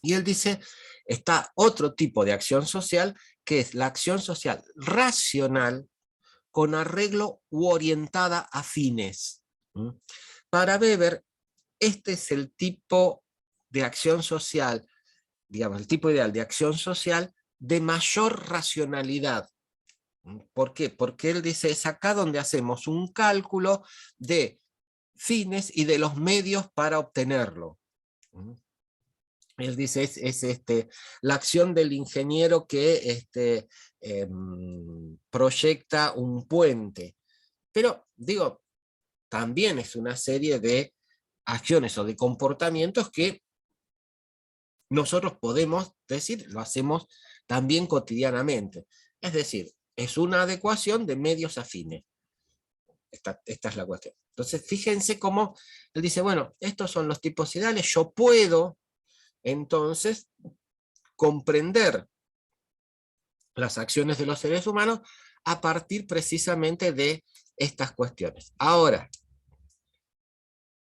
Y él dice, está otro tipo de acción social, que es la acción social racional con arreglo u orientada a fines. Para Weber, este es el tipo de acción social, digamos, el tipo ideal de acción social de mayor racionalidad. ¿Por qué? Porque él dice, es acá donde hacemos un cálculo de fines y de los medios para obtenerlo. Él dice, es la acción del ingeniero que proyecta un puente. Pero, digo, también es una serie de acciones o de comportamientos que nosotros podemos decir, lo hacemos también cotidianamente. Es decir, es una adecuación de medios afines. Esta es la cuestión. Entonces, fíjense cómo él dice, bueno, estos son los tipos ideales, yo puedo, entonces, comprender las acciones de los seres humanos a partir precisamente de estas cuestiones. Ahora,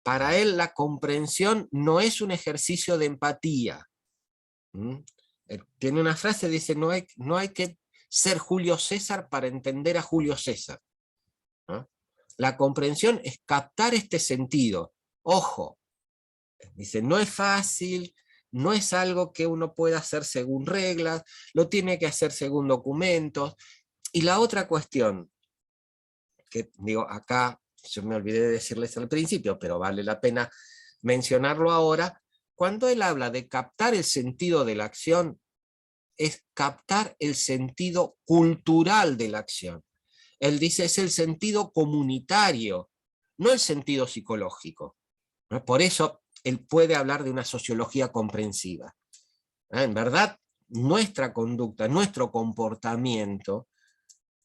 para él la comprensión no es un ejercicio de empatía. Tiene una frase, dice, no hay que ser Julio César para entender a Julio César. ¿No? La comprensión es captar este sentido. Ojo, dice, no es fácil, no es algo que uno pueda hacer según reglas, lo tiene que hacer según documentos. Y la otra cuestión, que digo, acá yo me olvidé de decirles al principio, pero vale la pena mencionarlo ahora, cuando él habla de captar el sentido de la acción, es captar el sentido cultural de la acción. Él dice, es el sentido comunitario, no el sentido psicológico. ¿No? Por eso él puede hablar de una sociología comprensiva. En verdad, nuestra conducta, nuestro comportamiento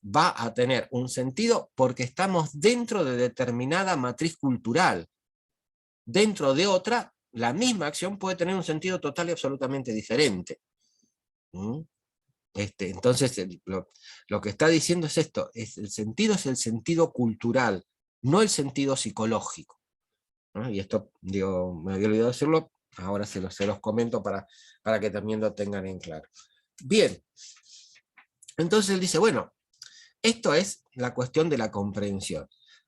va a tener un sentido porque estamos dentro de determinada matriz cultural. Dentro de otra, la misma acción puede tener un sentido total y absolutamente diferente. Entonces, lo que está diciendo es esto, el sentido es el sentido cultural, no el sentido psicológico. ¿No? Y esto, digo, me había olvidado decirlo, ahora se los comento para que también lo tengan en claro. Bien, entonces él dice, bueno, esto es la cuestión de la comprensión.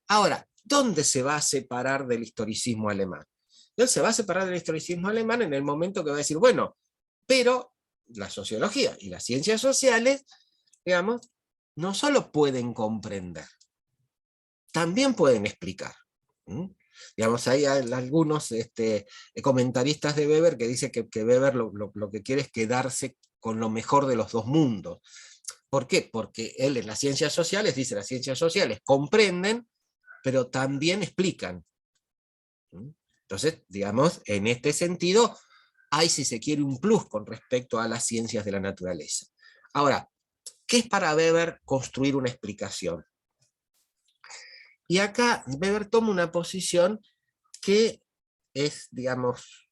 Ahora, ¿dónde se va a separar del historicismo alemán? Él se va a separar del historicismo alemán en el momento que va a decir, bueno, pero la sociología y las ciencias sociales, digamos, no solo pueden comprender, también pueden explicar. Digamos, hay algunos comentaristas de Weber que dicen que Weber lo que quiere es quedarse con lo mejor de los dos mundos. ¿Por qué? Porque él en las ciencias sociales dice, las ciencias sociales comprenden, pero también explican. Entonces, digamos, en este sentido, hay, si se quiere, un plus con respecto a las ciencias de la naturaleza. Ahora, ¿qué es para Weber construir una explicación? Y acá Weber toma una posición que es, digamos,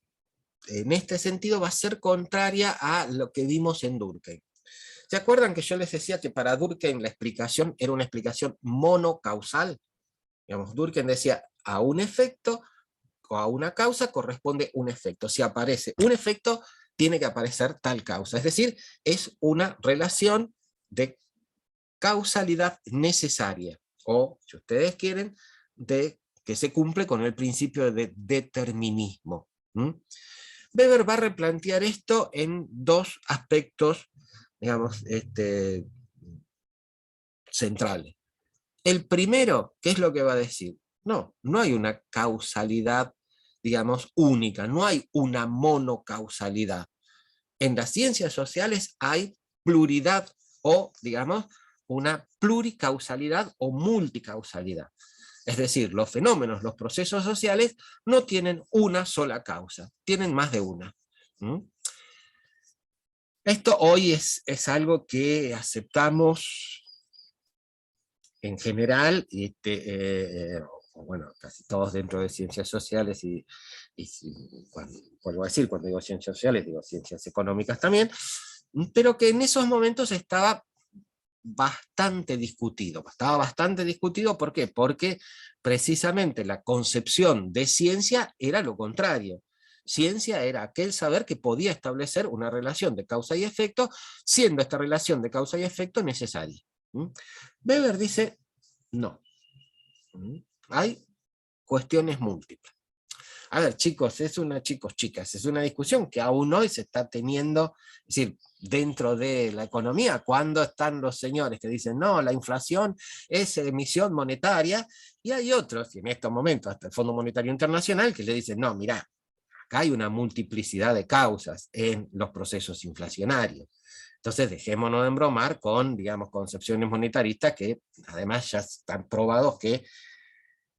en este sentido va a ser contraria a lo que vimos en Durkheim. ¿Se acuerdan que yo les decía que para Durkheim la explicación era una explicación monocausal? Digamos, Durkheim decía, a un efecto o a una causa corresponde un efecto. Si aparece un efecto, tiene que aparecer tal causa. Es decir, es una relación de causalidad necesaria, o, si ustedes quieren, de que se cumple con el principio de determinismo. Weber va a replantear esto en dos aspectos, digamos, centrales. El primero, ¿qué es lo que va a decir? No, no hay una causalidad, digamos, única, no hay una monocausalidad. En las ciencias sociales hay pluralidad o, digamos, una pluricausalidad o multicausalidad. Es decir, los fenómenos, los procesos sociales no tienen una sola causa, tienen más de una. ¿Mm? Esto hoy es algo que aceptamos en general, bueno, casi todos dentro de ciencias sociales, vuelvo a decir, cuando digo ciencias sociales, digo ciencias económicas también, pero que en esos momentos estaba bastante discutido. Estaba bastante discutido, ¿por qué? Porque precisamente la concepción de ciencia era lo contrario. Ciencia era aquel saber que podía establecer una relación de causa y efecto, siendo esta relación de causa y efecto necesaria. Weber dice, no. Hay cuestiones múltiples. A ver, chicos, chicas, es una discusión que aún hoy se está teniendo, es decir, dentro de la economía, cuando están los señores que dicen, no, la inflación es emisión monetaria, y hay otros, y en estos momentos hasta el Fondo Monetario Internacional, que le dicen, no, mirá, acá hay una multiplicidad de causas en los procesos inflacionarios. Entonces dejémonos de embromar con, digamos, concepciones monetaristas que además ya están probados que,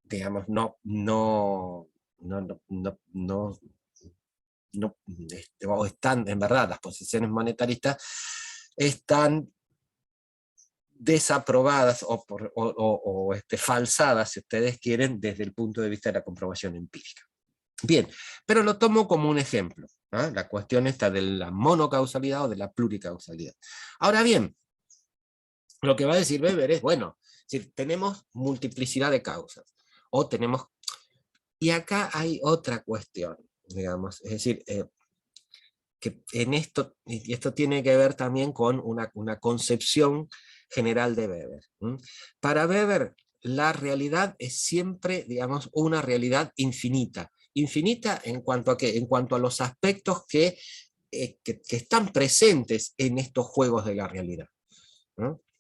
digamos, o están, en verdad, las posiciones monetaristas están desaprobadas o falsadas, si ustedes quieren, desde el punto de vista de la comprobación empírica. Bien, pero lo tomo como un ejemplo, ¿eh? La cuestión está de la monocausalidad o de la pluricausalidad. Ahora bien, lo que va a decir Weber es, bueno, si tenemos multiplicidad de causas, o tenemos... Y acá hay otra cuestión, digamos, es decir, que en esto, y esto tiene que ver también con una concepción general de Weber. Para Weber, la realidad es siempre, digamos, una realidad infinita. Infinita en cuanto a qué? En cuanto a los aspectos que están presentes en estos juegos de la realidad.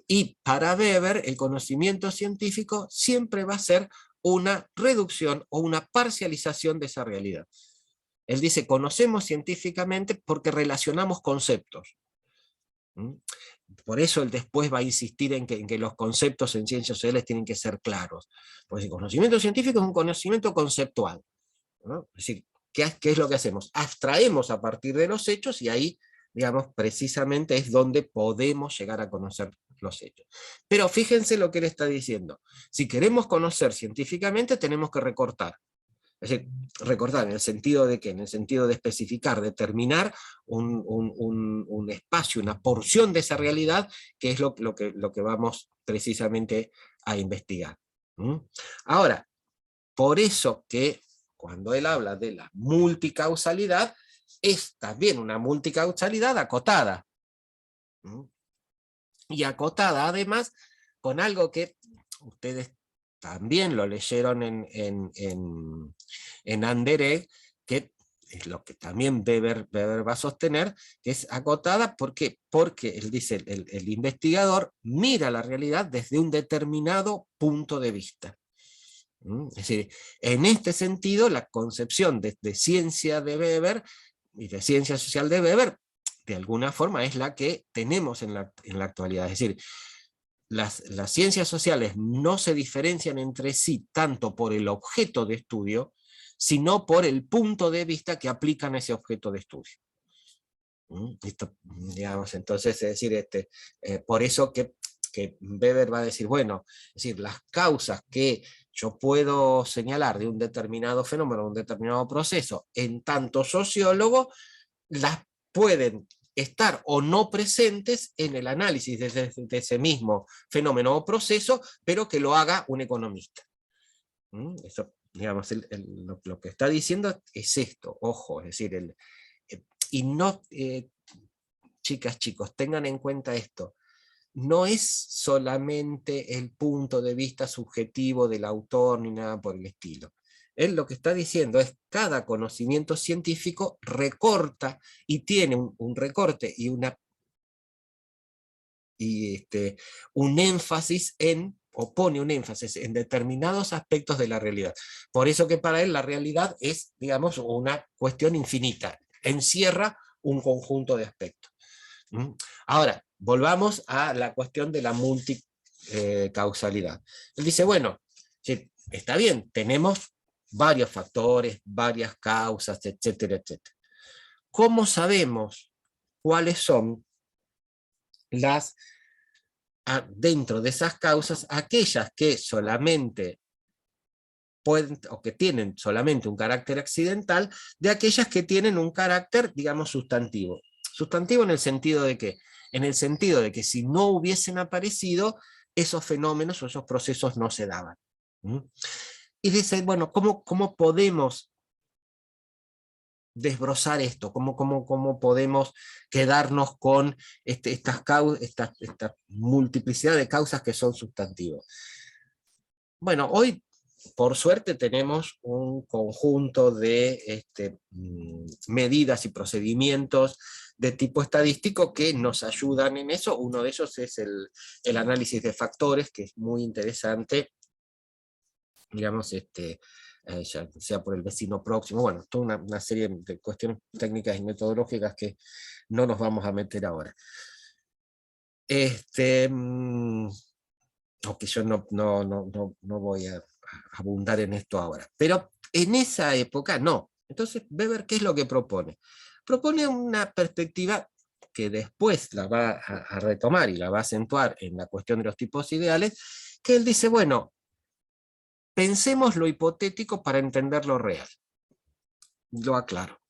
Y para Weber, el conocimiento científico siempre va a ser una reducción o una parcialización de esa realidad. Él dice, conocemos científicamente porque relacionamos conceptos. Por eso él después va a insistir en que los conceptos en ciencias sociales tienen que ser claros. Porque el conocimiento científico es un conocimiento conceptual, ¿no? Es decir, ¿qué es lo que hacemos? Abstraemos a partir de los hechos y ahí, digamos, precisamente es donde podemos llegar a conocer los hechos. Pero fíjense lo que él está diciendo. Si queremos conocer científicamente, tenemos que recortar. Es decir, recordar en el sentido de que, en el sentido de especificar, determinar un espacio, una porción de esa realidad, que es lo que vamos precisamente a investigar. Ahora, por eso que cuando él habla de la multicausalidad, es también una multicausalidad acotada. Y acotada además con algo que ustedes también lo leyeron en Anderegg, que es lo que también Weber va a sostener, que es acotada porque él dice, el investigador mira la realidad desde un determinado punto de vista. Es decir, en este sentido, la concepción de ciencia de Weber y de ciencia social de Weber, de alguna forma es la que tenemos en la actualidad. Es decir, las ciencias sociales no se diferencian entre sí tanto por el objeto de estudio, sino por el punto de vista que aplican a ese objeto de estudio. Esto, digamos, entonces, es decir, por eso que Weber va a decir, bueno, es decir, las causas que yo puedo señalar de un determinado fenómeno, un determinado proceso, en tanto sociólogo, las pueden estar o no presentes en el análisis de ese mismo fenómeno o proceso, pero que lo haga un economista. Eso, digamos, lo que está diciendo es esto, ojo, es decir, y no, chicas, chicos, tengan en cuenta esto, no es solamente el punto de vista subjetivo del autor ni nada por el estilo. Él lo que está diciendo es cada conocimiento científico recorta y tiene un recorte y un énfasis o pone un énfasis en determinados aspectos de la realidad. Por eso que para él la realidad es, digamos, una cuestión infinita, encierra un conjunto de aspectos. Ahora, volvamos a la cuestión de la multicausalidad. Él dice, bueno, sí, está bien, tenemos varios factores, varias causas, etcétera, etcétera. ¿Cómo sabemos cuáles son dentro de esas causas, aquellas que solamente pueden, o que tienen solamente un carácter accidental, de aquellas que tienen un carácter, digamos, sustantivo? Sustantivo en el sentido de que, si no hubiesen aparecido, esos fenómenos o esos procesos no se daban. Y dice, bueno, ¿cómo podemos desbrozar esto? ¿Cómo podemos quedarnos con esta multiplicidad de causas que son sustantivos? Bueno, hoy por suerte tenemos un conjunto de medidas y procedimientos de tipo estadístico que nos ayudan en eso. Uno de ellos es el análisis de factores, que es muy interesante, digamos, ya sea por el vecino próximo, bueno, toda una serie de cuestiones técnicas y metodológicas que no nos vamos a meter ahora. Aunque yo no voy a abundar en esto ahora. Pero en esa época no. Entonces, Weber, ¿qué es lo que propone? Propone una perspectiva que después la va a retomar y la va a acentuar en la cuestión de los tipos ideales, que él dice, bueno, pensemos lo hipotético para entender lo real. Lo aclaro.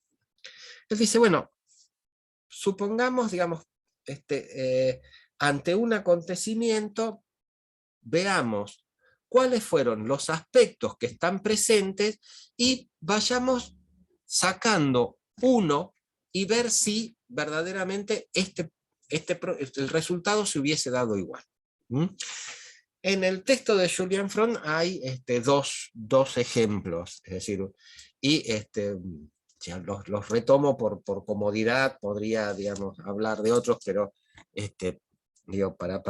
Él dice, bueno, supongamos, digamos, ante un acontecimiento, veamos cuáles fueron los aspectos que están presentes y vayamos sacando uno y ver si verdaderamente el resultado se hubiese dado igual. En el texto de Julian Fromm hay dos ejemplos, es decir, y ya los retomo por comodidad, podría, digamos, hablar de otros, pero digo, para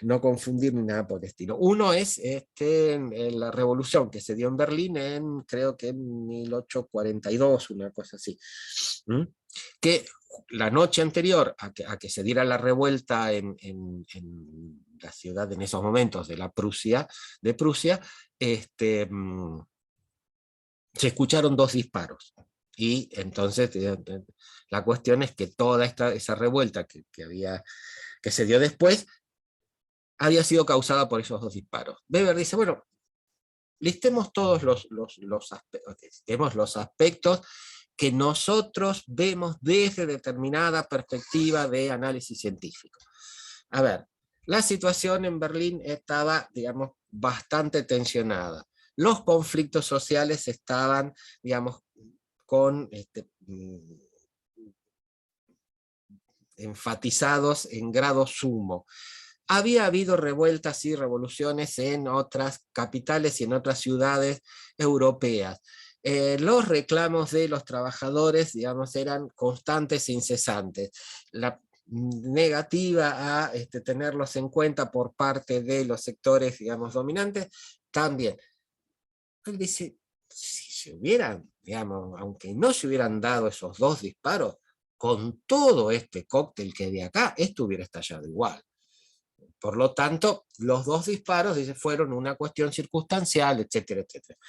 no confundir ni nada por el estilo. Uno es la revolución que se dio en Berlín creo que en 1842, una cosa así. Que la noche anterior a que se diera la revuelta en la ciudad en esos momentos de Prusia, se escucharon 2 disparos. Y entonces la cuestión es que toda esa revuelta que se dio después había sido causada por esos 2 disparos. Weber dice, bueno, listemos todos los aspectos que nosotros vemos desde determinada perspectiva de análisis científico. A ver, la situación en Berlín estaba, digamos, bastante tensionada. Los conflictos sociales estaban, digamos, enfatizados en grado sumo. Había habido revueltas y revoluciones en otras capitales y en otras ciudades europeas. Los reclamos de los trabajadores, digamos, eran constantes e incesantes. La negativa a tenerlos en cuenta por parte de los sectores, digamos, dominantes, también. Él dice, si se hubieran, digamos, aunque no se hubieran dado esos 2 disparos, con todo este cóctel que de acá, esto hubiera estallado igual. Por lo tanto, los 2 disparos, dice, fueron una cuestión circunstancial, etcétera, etcétera.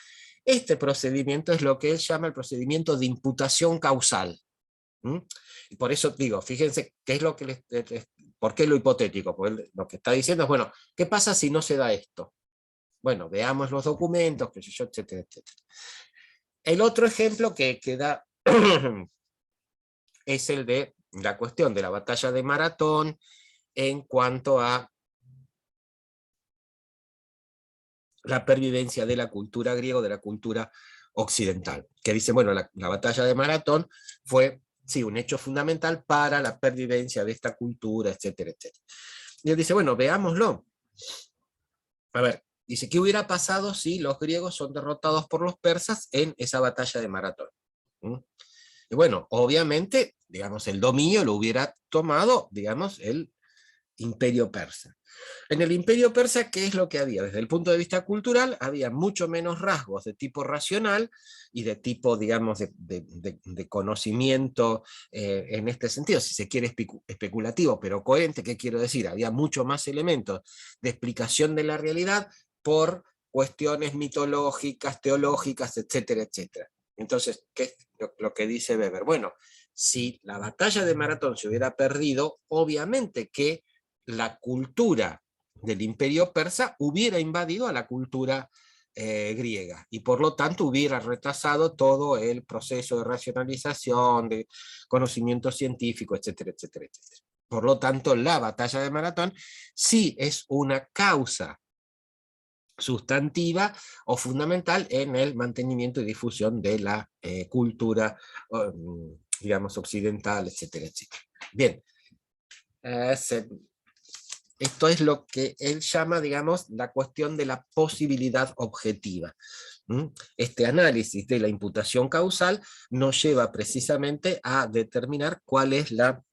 Este procedimiento es lo que él llama el procedimiento de imputación causal. Y por eso digo, fíjense qué es lo que ¿por qué lo hipotético? Porque lo que está diciendo es, bueno, ¿qué pasa si no se da esto? Bueno, veamos los documentos, qué sé yo, etcétera, etcétera. El otro ejemplo que da es el de la cuestión de la batalla de Maratón en cuanto a la pervivencia de la cultura griega, de la cultura occidental, que dice, bueno, la batalla de Maratón fue, sí, un hecho fundamental para la pervivencia de esta cultura, etcétera, etcétera. Y él dice, bueno, veámoslo. A ver, Dice, ¿qué hubiera pasado si los griegos son derrotados por los persas en esa batalla de Maratón? ¿Mm? Y bueno, obviamente, digamos, el dominio lo hubiera tomado, digamos, el imperio persa. En el imperio persa, ¿qué es lo que había? Desde el punto de vista cultural, había mucho menos rasgos de tipo racional y de tipo, digamos, de conocimiento en este sentido, si se quiere especulativo, pero coherente. ¿Qué quiero decir? Había mucho más elementos de explicación de la realidad por cuestiones mitológicas, teológicas, etcétera, etcétera. Entonces, ¿qué es lo que dice Weber? Bueno, si la batalla de Maratón se hubiera perdido, obviamente que la cultura del imperio persa hubiera invadido a la cultura griega, y por lo tanto hubiera retrasado todo el proceso de racionalización, de conocimiento científico, etcétera, etcétera, etcétera. Por lo tanto, la batalla de Maratón sí es una causa sustantiva o fundamental en el mantenimiento y difusión de la cultura, digamos, occidental, etcétera, etcétera. Bien, esto es lo que él llama, digamos, la cuestión de la posibilidad objetiva. Este análisis de la imputación causal nos lleva precisamente a determinar cuál es la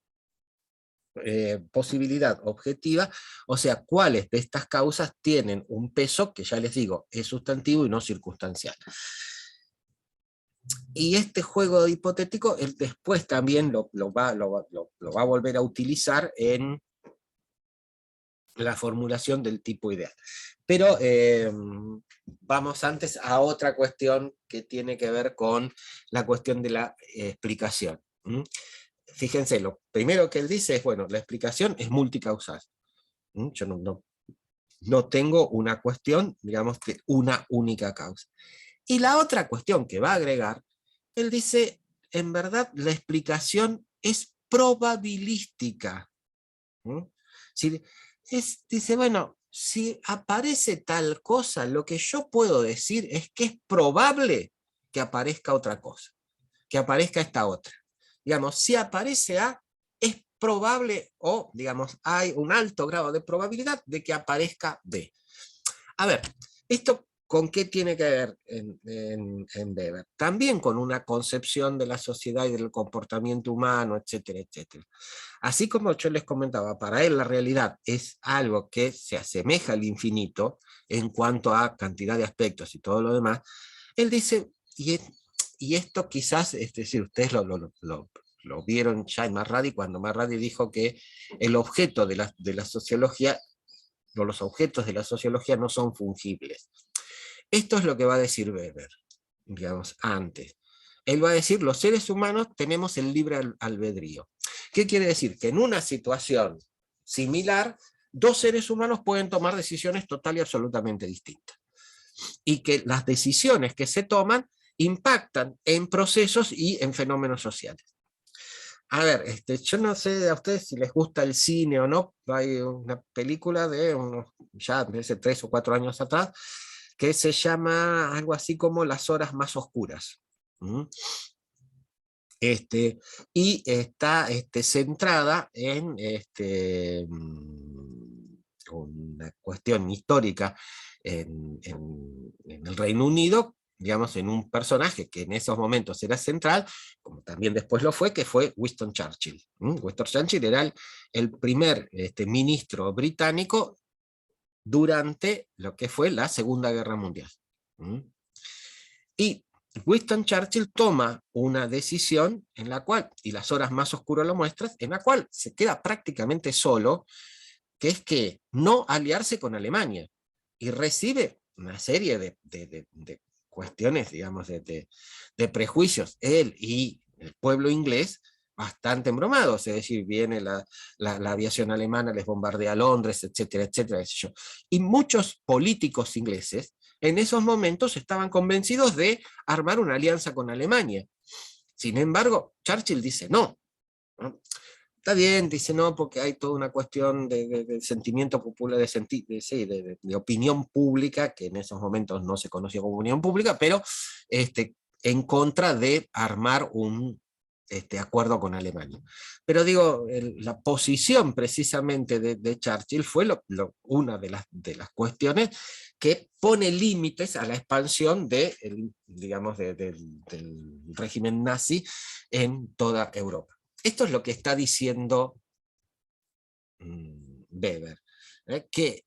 posibilidad objetiva, o sea, cuáles de estas causas tienen un peso que, ya les digo, es sustantivo y no circunstancial. Y este juego hipotético, él después también lo va a volver a utilizar en la formulación del tipo ideal. Pero vamos antes a otra cuestión que tiene que ver con la cuestión de la explicación. Fíjense, lo primero que él dice es, bueno, la explicación es multicausal. Yo no tengo una cuestión, digamos, de una única causa. Y la otra cuestión que va a agregar, él dice, en verdad, la explicación es probabilística. Si dice, bueno, si aparece tal cosa, lo que yo puedo decir es que es probable que aparezca otra cosa, que aparezca esta otra. Digamos, si aparece A, es probable, o digamos, hay un alto grado de probabilidad de que aparezca B. A ver, esto ¿con qué tiene que ver en Weber? También con una concepción de la sociedad y del comportamiento humano, etcétera, etcétera. Así como yo les comentaba, para él la realidad es algo que se asemeja al infinito en cuanto a cantidad de aspectos y todo lo demás, él dice, y esto quizás, es decir, ustedes lo vieron ya en Marradi, cuando Marradi dijo que el objeto de la sociología, o los objetos de la sociología no son fungibles. Esto es lo que va a decir Weber, digamos, antes. Él va a decir, los seres humanos tenemos el libre albedrío. ¿Qué quiere decir? Que en una situación similar, dos seres humanos pueden tomar decisiones total y absolutamente distintas. Y que las decisiones que se toman impactan en procesos y en fenómenos sociales. A ver, yo no sé a ustedes si les gusta el cine o no. Hay una película de ya hace 3 o 4 años atrás, que se llama algo así como Las horas más oscuras. Y está centrada en una cuestión histórica en el Reino Unido, digamos, en un personaje que en esos momentos era central, como también después lo fue, que fue Winston Churchill. Winston Churchill era el primer ministro británico durante lo que fue la Segunda Guerra Mundial. Y Winston Churchill toma una decisión en la cual, y Las horas más oscuras lo muestran, en la cual se queda prácticamente solo, que es que no aliarse con Alemania, y recibe una serie de cuestiones, digamos, de prejuicios, él y el pueblo inglés, bastante embromados, es decir, viene la aviación alemana, les bombardea Londres, etcétera, etcétera, y muchos políticos ingleses en esos momentos estaban convencidos de armar una alianza con Alemania. Sin embargo, Churchill dice no. Está bien, dice no, porque hay toda una cuestión de sentimiento popular, de opinión pública, que en esos momentos no se conocía como opinión pública, pero en contra de armar acuerdo con Alemania. Pero digo, la posición precisamente de Churchill fue una de las cuestiones que pone límites a la expansión digamos, del régimen nazi en toda Europa. Esto es lo que está diciendo Weber, que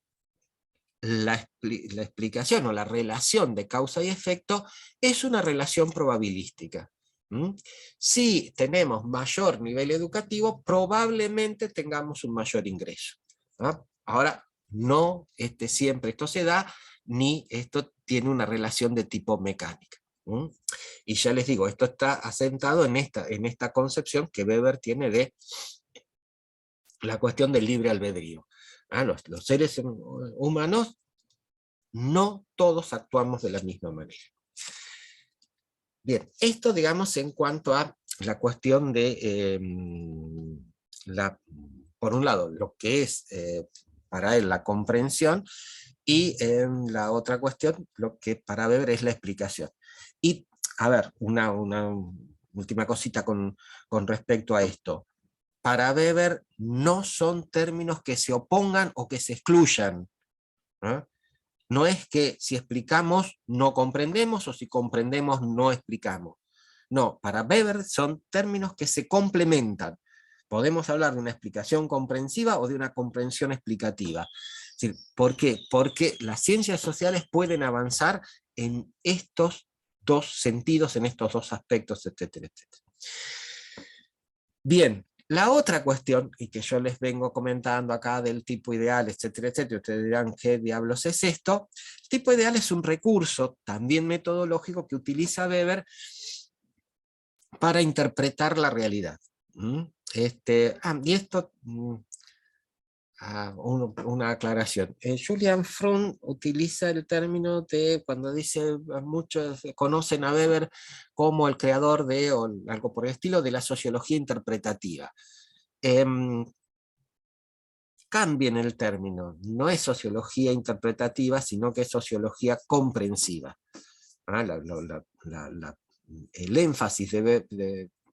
la explicación o la relación de causa y efecto es una relación probabilística. Si tenemos mayor nivel educativo, probablemente tengamos un mayor ingreso. Ahora, no siempre esto se da, ni esto tiene una relación de tipo mecánica. Y ya les digo, esto está asentado en esta concepción que Weber tiene de la cuestión del libre albedrío. Los seres humanos no todos actuamos de la misma manera. Bien, esto digamos en cuanto a la cuestión de, por un lado, lo que es para él la comprensión, y la otra cuestión, lo que para Weber es la explicación. Y, a ver, una última cosita con respecto a esto. Para Weber no son términos que se opongan o que se excluyan. No es que si explicamos no comprendemos o si comprendemos no explicamos. No, para Weber son términos que se complementan. Podemos hablar de una explicación comprensiva o de una comprensión explicativa. Es decir, ¿por qué? Porque las ciencias sociales pueden avanzar en estos dos sentidos, en estos dos aspectos, etcétera, etcétera. Bien, la otra cuestión, y que yo les vengo comentando acá del tipo ideal, etcétera, etcétera, ustedes dirán, ¿qué diablos es esto? El tipo ideal es un recurso, también metodológico, que utiliza Weber para interpretar la realidad. Y esto, una aclaración. Julian Fromm utiliza el término de, cuando dice, muchos conocen a Weber como el creador de, o algo por el estilo, de la sociología interpretativa. Cambien el término, no es sociología interpretativa, sino que es sociología comprensiva. El énfasis de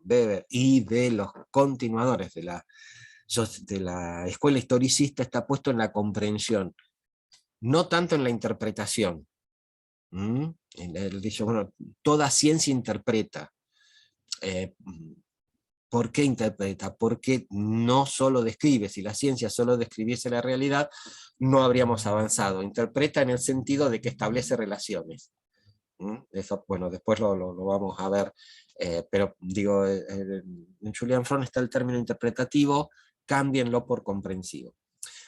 Weber y de los continuadores de la escuela historicista está puesto en la comprensión, no tanto en la interpretación. Él dice, bueno, toda ciencia interpreta. ¿Por qué interpreta? Porque no solo describe. Si la ciencia solo describiese la realidad, no habríamos avanzado. Interpreta en el sentido de que establece relaciones. Eso, bueno, después lo vamos a ver, pero digo, en Julian Fromm está el término interpretativo, cámbienlo por comprensivo.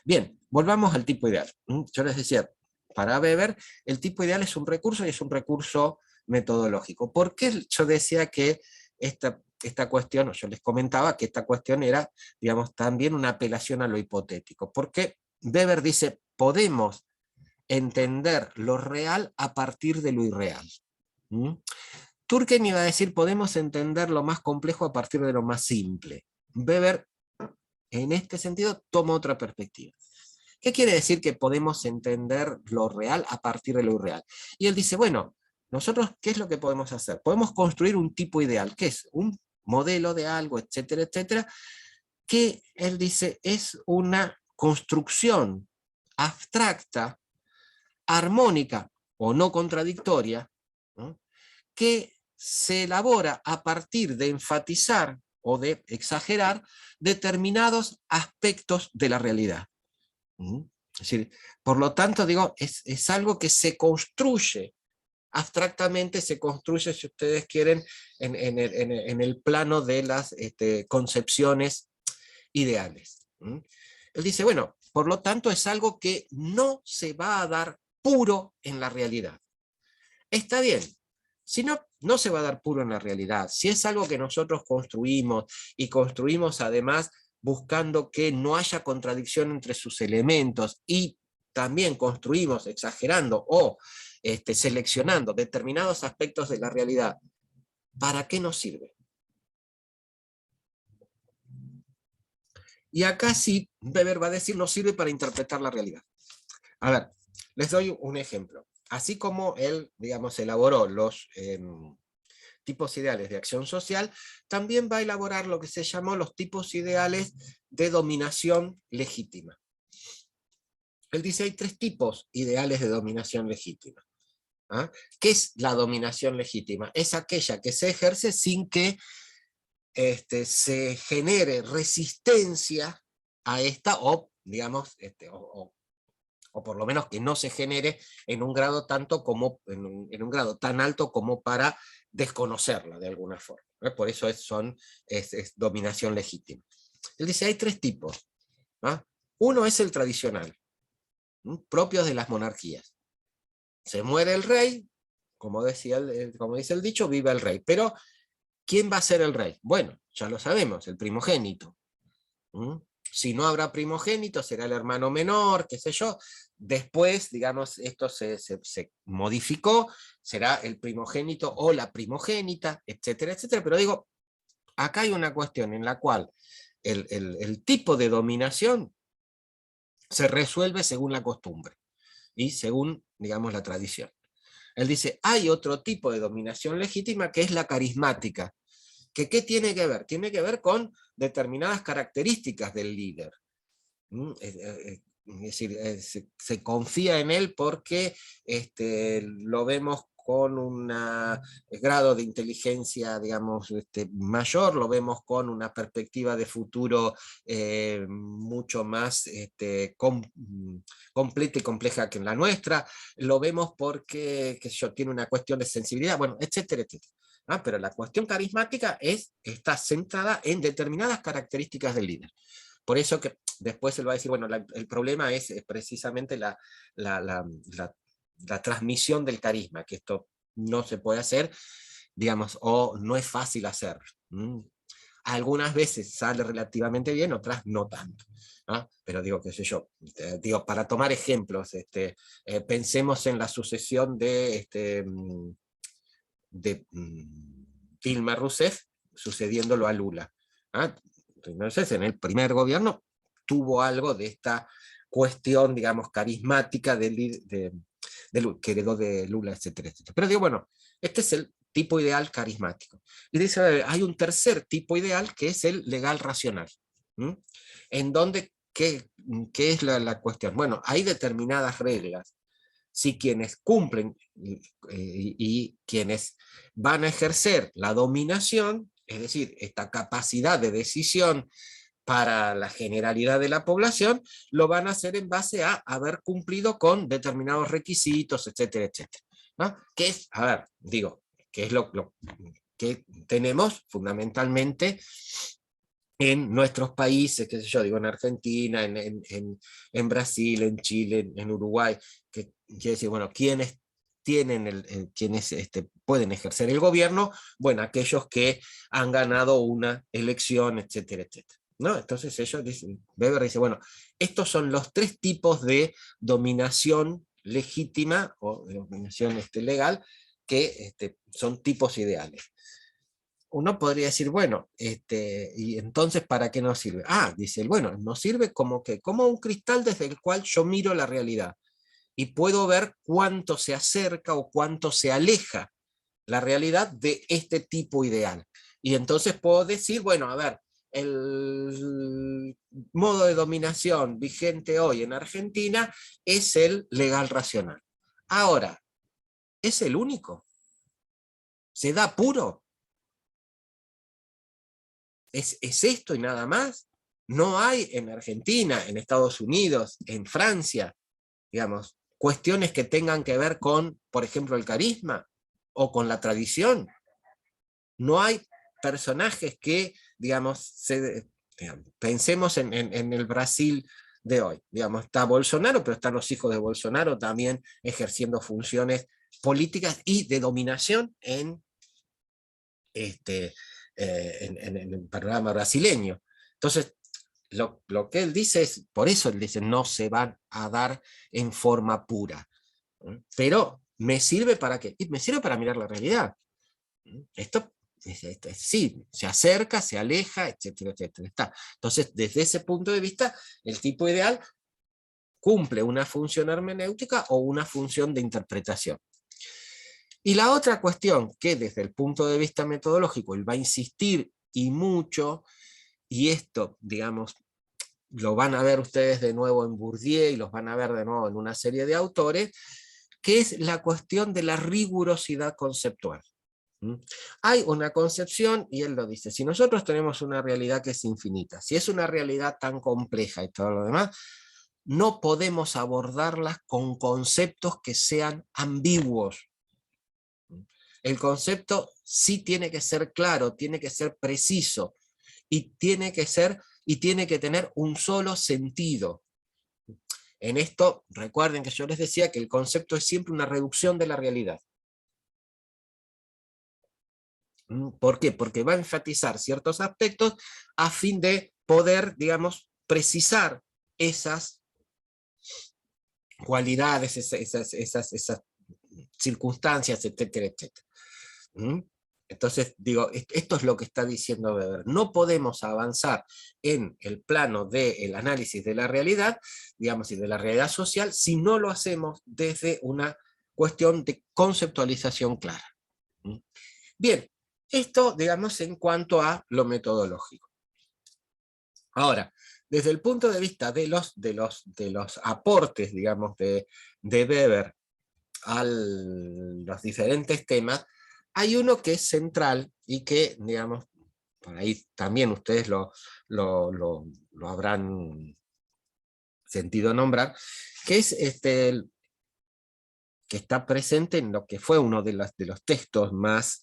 Bien, volvamos al tipo ideal. Yo les decía, para Weber, el tipo ideal es un recurso y es un recurso metodológico. ¿Por qué yo decía que esta cuestión, o yo les comentaba que esta cuestión era, digamos, también una apelación a lo hipotético? Porque Weber dice, podemos entender lo real a partir de lo irreal. Durkheim iba a decir, podemos entender lo más complejo a partir de lo más simple. Weber, en este sentido, toma otra perspectiva. ¿Qué quiere decir que podemos entender lo real a partir de lo irreal? Y él dice, bueno, nosotros, ¿qué es lo que podemos hacer? Podemos construir un tipo ideal, que es un modelo de algo, etcétera, etcétera, que él dice es una construcción abstracta, armónica o no contradictoria, ¿no?, que se elabora a partir de enfatizar o de exagerar determinados aspectos de la realidad. Es decir, por lo tanto, digo, es algo que se construye abstractamente, se construye, si ustedes quieren, en el plano de las concepciones ideales. Él dice, bueno, por lo tanto es algo que no se va a dar puro en la realidad. Está bien, si no, no se va a dar puro en la realidad. Si es algo que nosotros construimos, y construimos además buscando que no haya contradicción entre sus elementos, y también construimos exagerando o seleccionando determinados aspectos de la realidad, ¿para qué nos sirve? Y acá sí, Weber va a decir, nos sirve para interpretar la realidad. A ver, les doy un ejemplo. Así como él, digamos, elaboró tipos ideales de acción social, también va a elaborar lo que se llamó los tipos ideales de dominación legítima. Él dice, hay 3 tipos ideales de dominación legítima. ¿Ah? ¿Qué es la dominación legítima? Es aquella que se ejerce sin que se genere resistencia a esta, o digamos, o por lo menos que no se genere en un grado, en un grado tan alto como para desconocerla de alguna forma. Por eso es dominación legítima. Él dice, hay 3 tipos. ¿Ah? Uno es el tradicional, propio de las monarquías. Se muere el rey, como dice el dicho, viva el rey. Pero, ¿quién va a ser el rey? Bueno, ya lo sabemos, el primogénito. Si no habrá primogénito, será el hermano menor, qué sé yo. Después, digamos, esto se modificó, será el primogénito o la primogénita, etcétera, etcétera. Pero digo, acá hay una cuestión en la cual el tipo de dominación se resuelve según la costumbre y según, digamos, la tradición. Él dice, hay otro tipo de dominación legítima que es la carismática. ¿Qué tiene que ver? Tiene que ver con determinadas características del líder. Es decir, se confía en él porque lo vemos con un grado de inteligencia, digamos, mayor, lo vemos con una perspectiva de futuro mucho más completa y compleja que la nuestra, lo vemos porque, qué sé yo, tiene una cuestión de sensibilidad, bueno, etcétera, etcétera. Pero la cuestión carismática está centrada en determinadas características del líder. Por eso que después él va a decir, bueno, el problema es precisamente la transmisión del carisma, que esto no se puede hacer, digamos, o no es fácil hacer. Algunas veces sale relativamente bien, otras no tanto. Pero digo, qué sé yo, para tomar ejemplos, pensemos en la sucesión de Dilma Rousseff sucediéndolo a Lula. Entonces, en el primer gobierno tuvo algo de esta cuestión, digamos, carismática que heredó de Lula, etcétera, etcétera. Pero digo, bueno, este es el tipo ideal carismático. Y dice, hay un tercer tipo ideal que es el legal racional. En donde, ¿qué es la cuestión? Bueno, hay determinadas reglas. Si quienes cumplen y quienes van a ejercer la dominación, es decir, esta capacidad de decisión para la generalidad de la población, lo van a hacer en base a haber cumplido con determinados requisitos, etcétera, etcétera. ¿No? Que es, a ver, digo, que es lo que tenemos fundamentalmente en nuestros países, qué sé yo, digo, en Argentina, en Brasil, en Chile, en Uruguay, que quiere decir, bueno, ¿quiénes pueden ejercer el gobierno? Bueno, aquellos que han ganado una elección, etcétera, etcétera. ¿No? Entonces ellos dicen, Weber dice, bueno, estos son los 3 tipos de dominación legítima o de dominación legal que son tipos ideales. Uno podría decir, bueno, y entonces ¿para qué nos sirve? Dice él, bueno, nos sirve como un cristal desde el cual yo miro la realidad y puedo ver cuánto se acerca o cuánto se aleja la realidad de este tipo ideal. Y entonces puedo decir, bueno, a ver, el modo de dominación vigente hoy en Argentina es el legal racional. Ahora, ¿es el único? ¿Se da puro? ¿Es esto y nada más? No hay en Argentina, en Estados Unidos, en Francia, digamos, cuestiones que tengan que ver con, por ejemplo, el carisma o con la tradición. No hay personajes que, digamos, pensemos en el Brasil de hoy. Digamos, está Bolsonaro, pero están los hijos de Bolsonaro también ejerciendo funciones políticas y de dominación en el panorama brasileño. Entonces, lo que él dice es, por eso él dice, no se van a dar en forma pura. Pero me sirve para qué? Me sirve para mirar la realidad. Esto sí, se acerca, se aleja, etcétera, etcétera. Está. Entonces, desde ese punto de vista, el tipo ideal cumple una función hermenéutica o una función de interpretación. Y la otra cuestión, que desde el punto de vista metodológico él va a insistir y mucho, y esto, digamos, lo van a ver ustedes de nuevo en Bourdieu y los van a ver de nuevo en una serie de autores, que es la cuestión de la rigurosidad conceptual. Hay una concepción, y él lo dice, si nosotros tenemos una realidad que es infinita, si es una realidad tan compleja y todo lo demás, no podemos abordarlas con conceptos que sean ambiguos. El concepto sí tiene que ser claro, tiene que ser preciso, y tiene que tener un solo sentido. En esto, recuerden que yo les decía que el concepto es siempre una reducción de la realidad. ¿Por qué? Porque va a enfatizar ciertos aspectos a fin de poder, digamos, precisar esas cualidades, esas circunstancias, etcétera, etcétera. Entonces, digo, esto es lo que está diciendo Weber. No podemos avanzar en el plano del análisis de la realidad, digamos, y de la realidad social, si no lo hacemos desde una cuestión de conceptualización clara. Bien, esto, digamos, en cuanto a lo metodológico. Ahora, desde el punto de vista de los aportes, digamos, de Weber a los diferentes temas, hay uno que es central y que, digamos, por ahí también ustedes lo habrán sentido nombrar, que es que está presente en lo que fue uno de los textos más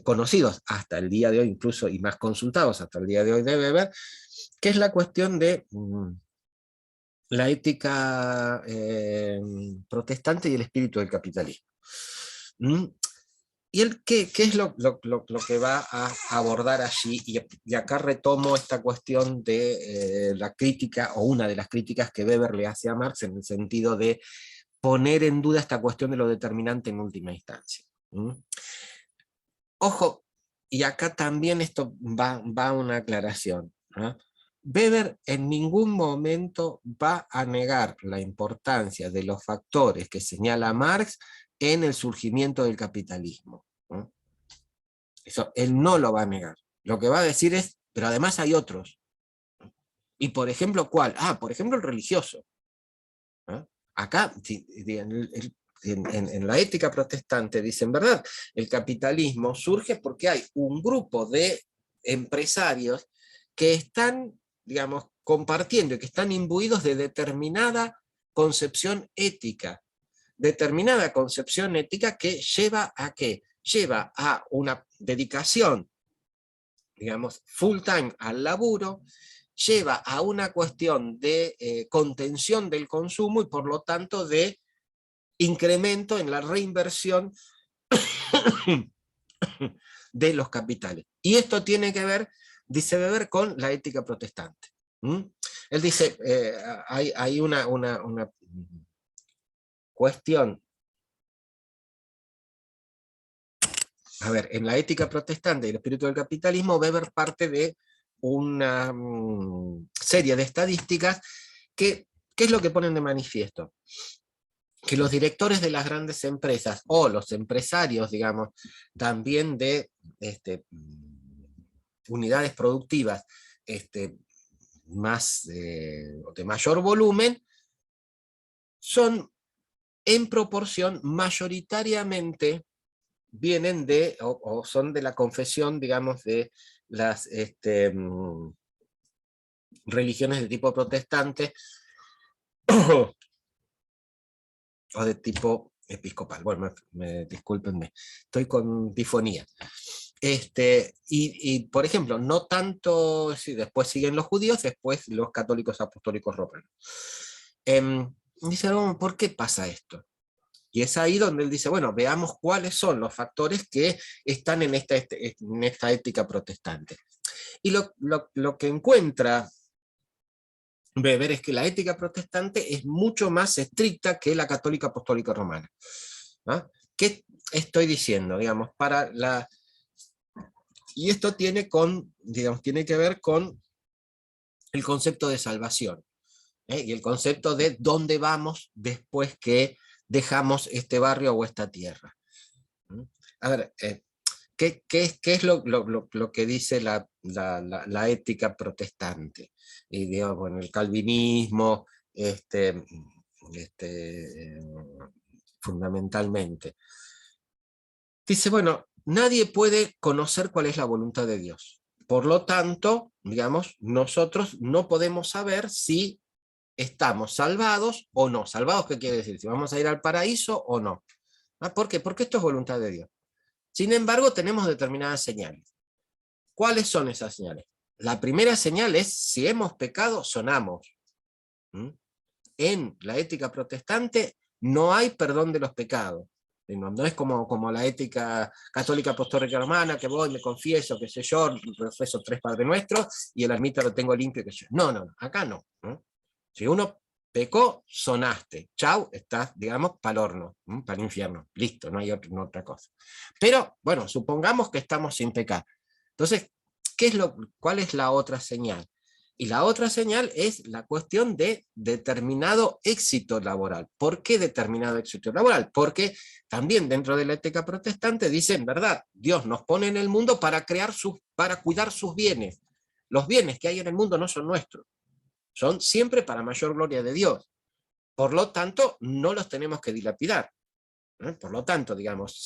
conocidos hasta el día de hoy, incluso, y más consultados hasta el día de hoy de Weber, que es la cuestión de la ética protestante y el espíritu del capitalismo. ¿Y él qué es lo que va a abordar allí? Y acá retomo esta cuestión de la crítica, o una de las críticas que Weber le hace a Marx, en el sentido de poner en duda esta cuestión de lo determinante en última instancia. Ojo, y acá también esto va una aclaración, ¿no? Weber en ningún momento va a negar la importancia de los factores que señala Marx en el surgimiento del capitalismo, ¿no? Eso él no lo va a negar. Lo que va a decir es, pero además hay otros. Y por ejemplo, ¿cuál? Por ejemplo el religioso. ¿No? Acá, en la ética protestante, dicen, ¿verdad? El capitalismo surge porque hay un grupo de empresarios que están, digamos, compartiendo y que están imbuidos de determinada concepción ética que lleva a ¿qué? Lleva a una dedicación, digamos, full time al laburo, lleva a una cuestión de contención del consumo y por lo tanto de incremento en la reinversión de los capitales. Y esto tiene que ver, dice Weber, con la ética protestante. Él dice, hay una cuestión. A ver, en la ética protestante y el espíritu del capitalismo, Weber parte de una serie de estadísticas que, ¿qué es lo que ponen de manifiesto? Que los directores de las grandes empresas, o los empresarios, digamos, también de unidades productivas más, de mayor volumen, son en proporción mayoritariamente vienen de, o son de la confesión, digamos, de las religiones de tipo protestante o de tipo episcopal. Bueno, discúlpenme, estoy con difonía. Y por ejemplo, no tanto, sí, después siguen los judíos, después los católicos apostólicos romanos. Dice, ¿por qué pasa esto? Y es ahí donde él dice, bueno, veamos cuáles son los factores que están en esta ética protestante. Y lo que encuentra Weber es que la ética protestante es mucho más estricta que la católica apostólica romana. ¿Ah? ¿Qué estoy diciendo? Digamos, y esto tiene que ver con el concepto de salvación, y el concepto de dónde vamos después que dejamos este barrio o esta tierra. ¿Mm? A ver, ¿qué es lo que dice la ética protestante? Y digamos, bueno, el calvinismo, este, este, eh, fundamentalmente. Dice, bueno, nadie puede conocer cuál es la voluntad de Dios. Por lo tanto, digamos, nosotros no podemos saber si estamos salvados o no. ¿Salvados qué quiere decir? Si vamos a ir al paraíso o no. ¿Ah? ¿Por qué? Porque esto es voluntad de Dios. Sin embargo, tenemos determinadas señales. ¿Cuáles son esas señales? La primera señal es, si hemos pecado, sonamos. ¿Mm? En la ética protestante no hay perdón de los pecados. No es como la ética católica apostólica romana, que voy, me confieso, qué sé yo, profeso 3 Padres Nuestros, y el ermita lo tengo limpio, qué sé yo. No, acá no. Si uno pecó, sonaste. Chau, estás, digamos, para el horno, para el infierno. Listo, no hay otra cosa. Pero, bueno, supongamos que estamos sin pecar. Entonces, ¿cuál es la otra señal? Y la otra señal es la cuestión de determinado éxito laboral. ¿Por qué determinado éxito laboral? Porque también dentro de la ética protestante dicen, verdad, Dios nos pone en el mundo para para cuidar sus bienes. Los bienes que hay en el mundo no son nuestros, son siempre para mayor gloria de Dios. Por lo tanto, no los tenemos que dilapidar. Por lo tanto, digamos,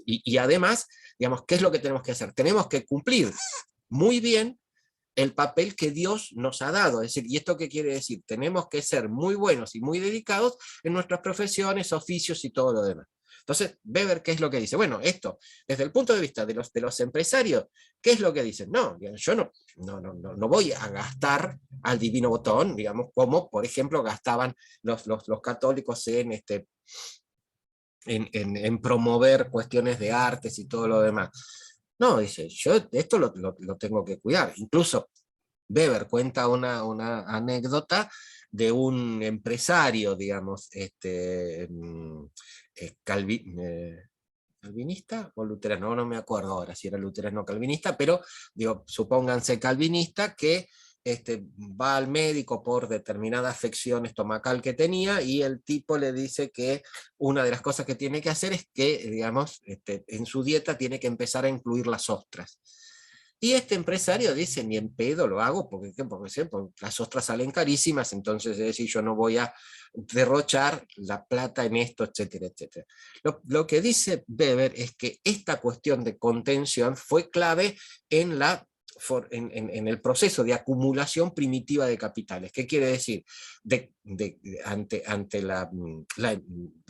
y además, digamos, ¿qué es lo que tenemos que hacer? Tenemos que cumplir muy bien el papel que Dios nos ha dado. Es decir, ¿y esto qué quiere decir? Tenemos que ser muy buenos y muy dedicados en nuestras profesiones, oficios y todo lo demás. Entonces, Weber, ¿qué es lo que dice? Bueno, esto, desde el punto de vista de los empresarios, ¿qué es lo que dicen? No, yo no voy a gastar al divino botón, digamos, como, por ejemplo, gastaban los católicos en promover cuestiones de artes y todo lo demás. No, dice, yo esto lo tengo que cuidar. Incluso Weber cuenta una anécdota de un empresario, digamos, calvinista o luterano, no me acuerdo ahora si era luterano o calvinista, pero digo, supónganse calvinista, que va al médico por determinada afección estomacal que tenía, y el tipo le dice que una de las cosas que tiene que hacer es que, digamos, en su dieta tiene que empezar a incluir las ostras. Y este empresario dice, ni en pedo lo hago, porque las ostras salen carísimas, entonces es decir, yo no voy a derrochar la plata en esto, etcétera, etcétera. Lo que dice Weber es que esta cuestión de contención fue clave en en el proceso de acumulación primitiva de capitales. ¿Qué quiere decir? Ante la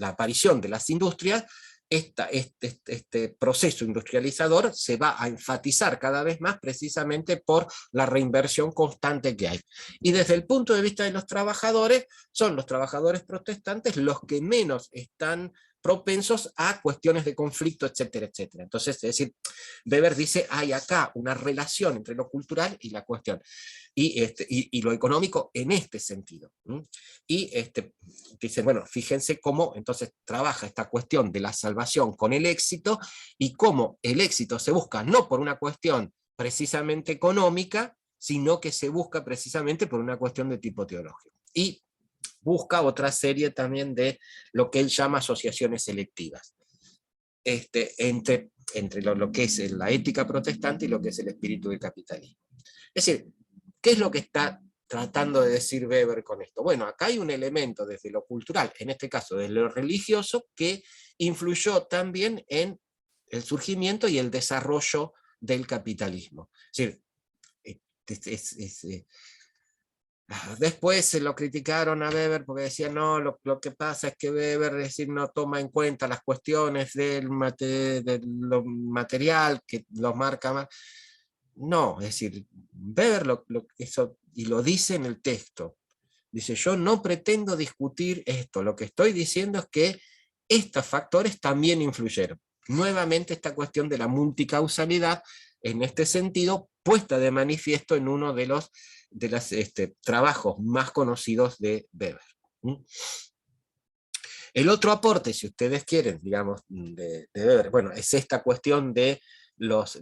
aparición de las industrias, este proceso industrializador se va a enfatizar cada vez más precisamente por la reinversión constante que hay. Y desde el punto de vista de los trabajadores, son los trabajadores protestantes los que menos están propensos a cuestiones de conflicto, etcétera, etcétera. Entonces, es decir, Weber dice, hay acá una relación entre lo cultural y la cuestión, y lo económico en este sentido. Y dice, bueno, fíjense cómo entonces trabaja esta cuestión de la salvación con el éxito, y cómo el éxito se busca no por una cuestión precisamente económica, sino que se busca precisamente por una cuestión de tipo teológico. Y busca otra serie también de lo que él llama asociaciones selectivas, entre lo que es la ética protestante y lo que es el espíritu del capitalismo. Es decir, ¿qué es lo que está tratando de decir Weber con esto? Bueno, acá hay un elemento desde lo cultural, en este caso desde lo religioso, que influyó también en el surgimiento y el desarrollo del capitalismo. Es decir, después se lo criticaron a Weber porque decían, no, lo que pasa es que Weber, es decir, no toma en cuenta las cuestiones de lo material, que los marca más. No, es decir, Weber eso, y lo dice en el texto, dice, yo no pretendo discutir esto, lo que estoy diciendo es que estos factores también influyeron. Nuevamente esta cuestión de la multicausalidad, en este sentido, puesta de manifiesto en uno de los trabajos más conocidos de Weber. El otro aporte, si ustedes quieren, digamos, de Weber, bueno, es esta cuestión de los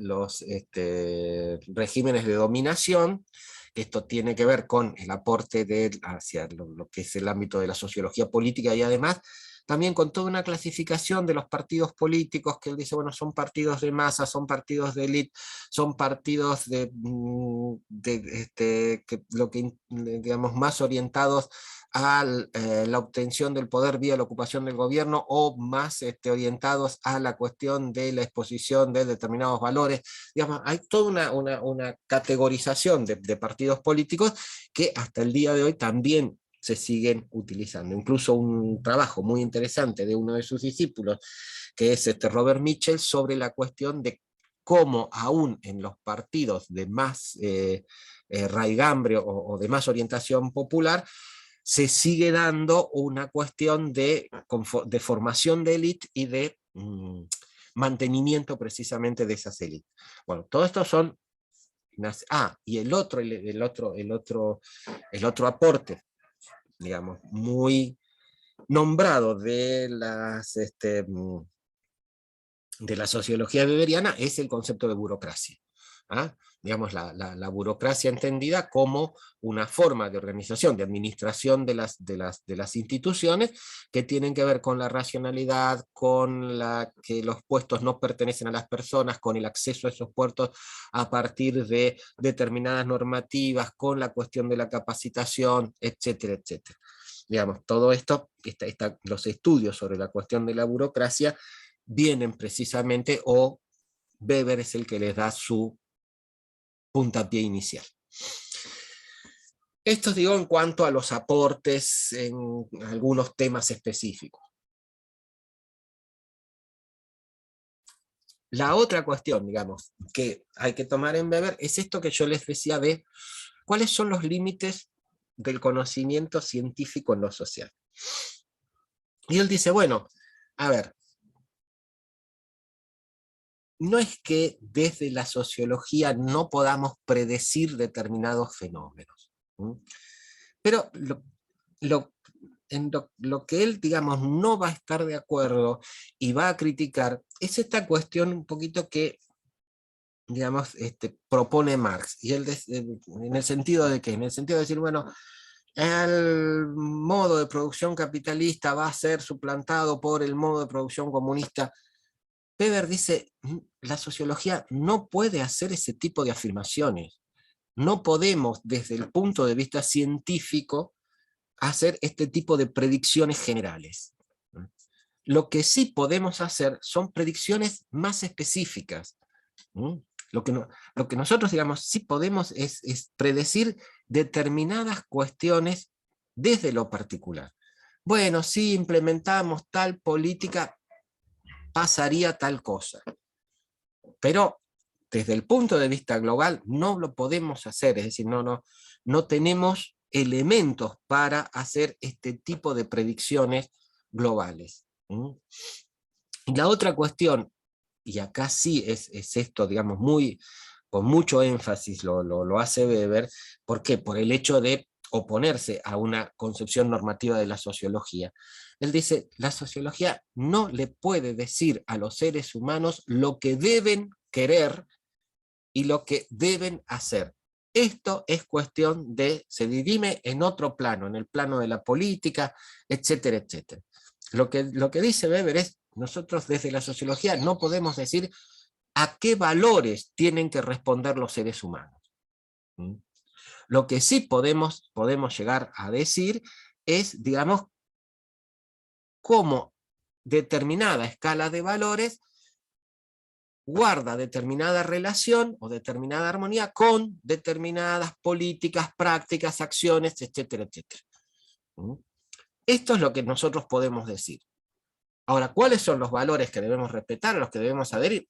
regímenes de dominación. Esto tiene que ver con el aporte hacia lo que es el ámbito de la sociología política, y además también con toda una clasificación de los partidos políticos, que él dice, bueno, son partidos de masa, son partidos de élite, son partidos que lo que, digamos, más orientados a la obtención del poder vía la ocupación del gobierno, o más orientados a la cuestión de la exposición de determinados valores. Digamos, hay toda una categorización de partidos políticos que hasta el día de hoy también se siguen utilizando. Incluso un trabajo muy interesante de uno de sus discípulos, que es Robert Mitchell, sobre la cuestión de cómo aún en los partidos de más raigambre o de más orientación popular, se sigue dando una cuestión de formación de élite y de mantenimiento precisamente de esas élites. Bueno, todo esto son... y el otro aporte, digamos, muy nombrado de la sociología weberiana es el concepto de burocracia. ¿Ah? Digamos, la burocracia entendida como una forma de organización, de administración de las instituciones, que tienen que ver con la racionalidad, con que los puestos no pertenecen a las personas, con el acceso a esos puestos a partir de determinadas normativas, con la cuestión de la capacitación, etcétera, etcétera. Digamos, todo esto, los estudios sobre la cuestión de la burocracia vienen precisamente, o Weber es el que les da su puntapié inicial. Esto digo en cuanto a los aportes en algunos temas específicos. La otra cuestión, digamos, que hay que tomar en Weber es esto que yo les decía de cuáles son los límites del conocimiento científico en lo social. Y él dice, bueno, a ver, no es que desde la sociología no podamos predecir determinados fenómenos, pero lo que él, digamos, no va a estar de acuerdo y va a criticar es esta cuestión un poquito que, digamos, propone Marx, y él en el sentido de que, en el sentido de decir, bueno, el modo de producción capitalista va a ser suplantado por el modo de producción comunista. Weber dice, la sociología no puede hacer ese tipo de afirmaciones. No podemos, desde el punto de vista científico, hacer este tipo de predicciones generales. Lo que sí podemos hacer son predicciones más específicas. Lo que nosotros, digamos, sí podemos es predecir determinadas cuestiones desde lo particular. Bueno, si implementamos tal política, pasaría tal cosa. Pero desde el punto de vista global no lo podemos hacer, es decir, no tenemos elementos para hacer este tipo de predicciones globales. Y la otra cuestión, y acá sí es esto, digamos, con mucho énfasis lo hace Weber. ¿Por qué? Por el hecho de oponerse a una concepción normativa de la sociología. Él dice, la sociología no le puede decir a los seres humanos lo que deben querer y lo que deben hacer. Esto es cuestión se dirime en otro plano, en el plano de la política, etcétera, etcétera. Lo que dice Weber es, nosotros desde la sociología no podemos decir a qué valores tienen que responder los seres humanos. Lo que sí podemos llegar a decir es, digamos, cómo determinada escala de valores guarda determinada relación o determinada armonía con determinadas políticas, prácticas, acciones, etcétera, etcétera. Esto es lo que nosotros podemos decir. Ahora, ¿cuáles son los valores que debemos respetar, a los que debemos adherir?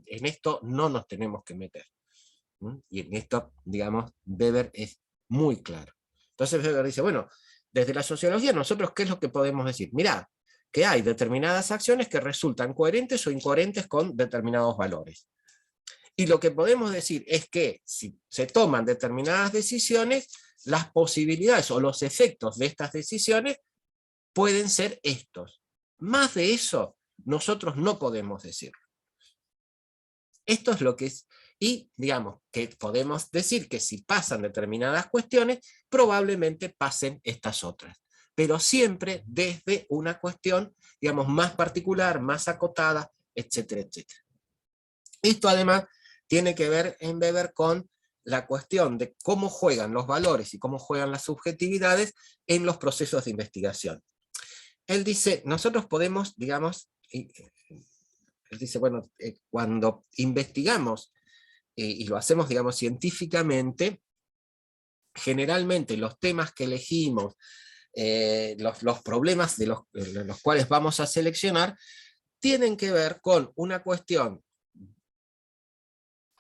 En esto no nos tenemos que meter. Y en esto, digamos, Weber es muy claro. Entonces Weber dice, bueno, desde la sociología nosotros, ¿qué es lo que podemos decir? Mirá, que hay determinadas acciones que resultan coherentes o incoherentes con determinados valores. Y lo que podemos decir es que si se toman determinadas decisiones, las posibilidades o los efectos de estas decisiones pueden ser estos. Más de eso, nosotros no podemos decir. Esto es lo que es, y digamos que podemos decir que si pasan determinadas cuestiones, probablemente pasen estas otras. pero siempre desde una cuestión, digamos, más particular, más acotada, etcétera, etcétera. Esto además tiene que ver en Weber con la cuestión de cómo juegan los valores y cómo juegan las subjetividades en los procesos de investigación. Él dice, nosotros podemos, digamos, él dice, bueno, cuando investigamos y lo hacemos, digamos, científicamente, generalmente los temas que elegimos, los problemas de los cuales vamos a seleccionar, tienen que ver con una cuestión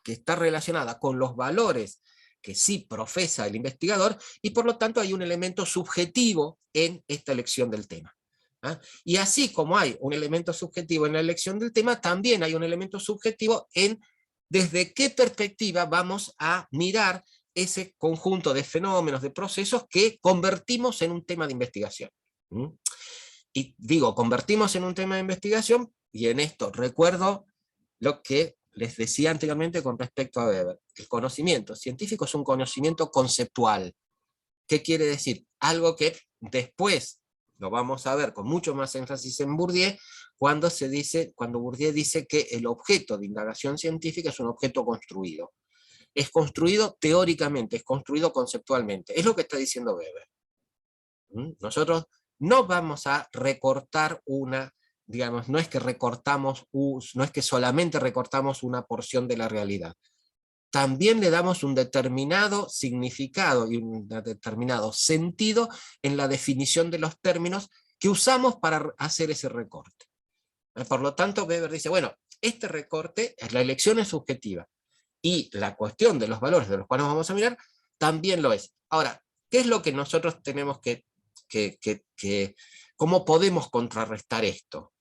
que está relacionada con los valores que sí profesa el investigador, y por lo tanto hay un elemento subjetivo en esta elección del tema. Y así como hay un elemento subjetivo en la elección del tema, también hay un elemento subjetivo en desde qué perspectiva vamos a mirar ese conjunto de fenómenos, de procesos que convertimos en un tema de investigación. Y digo, convertimos en un tema de investigación, y en esto recuerdo lo que les decía anteriormente con respecto a Weber. El conocimiento científico es un conocimiento conceptual. ¿Qué quiere decir? Algo que después lo vamos a ver con mucho más énfasis en Bourdieu, cuando Bourdieu dice que el objeto de indagación científica es un objeto construido. Es construido teóricamente, es construido conceptualmente. Es lo que está diciendo Weber. Nosotros no vamos a recortar digamos, no es que solamente recortamos una porción de la realidad. También le damos un determinado significado y un determinado sentido en la definición de los términos que usamos para hacer ese recorte. Por lo tanto, Weber dice, bueno, este recorte, la elección es subjetiva, y la cuestión de los valores de los cuales vamos a mirar, también lo es. Ahora, ¿qué es lo que nosotros tenemos cómo podemos contrarrestar esto?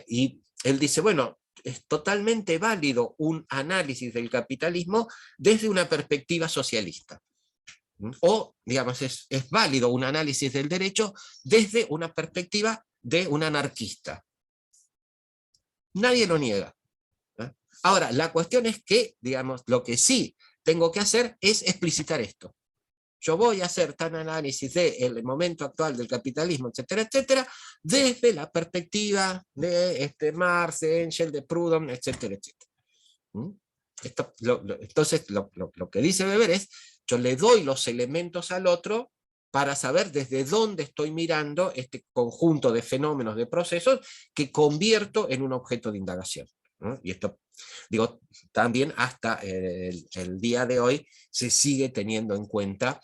Y él dice, bueno, es totalmente válido un análisis del capitalismo desde una perspectiva socialista. O, digamos, es válido un análisis del derecho desde una perspectiva de un anarquista. Nadie lo niega. Ahora, la cuestión es que, digamos, lo que sí tengo que hacer es explicitar esto. Yo voy a hacer tal análisis del momento actual del capitalismo, etcétera, etcétera, desde la perspectiva de Marx, de Engels, de Proudhon, etcétera, etcétera. Entonces, lo que dice Weber es, yo le doy los elementos al otro para saber desde dónde estoy mirando este conjunto de fenómenos, de procesos, que convierto en un objeto de indagación. Y esto, digo, también hasta el día de hoy se sigue teniendo en cuenta,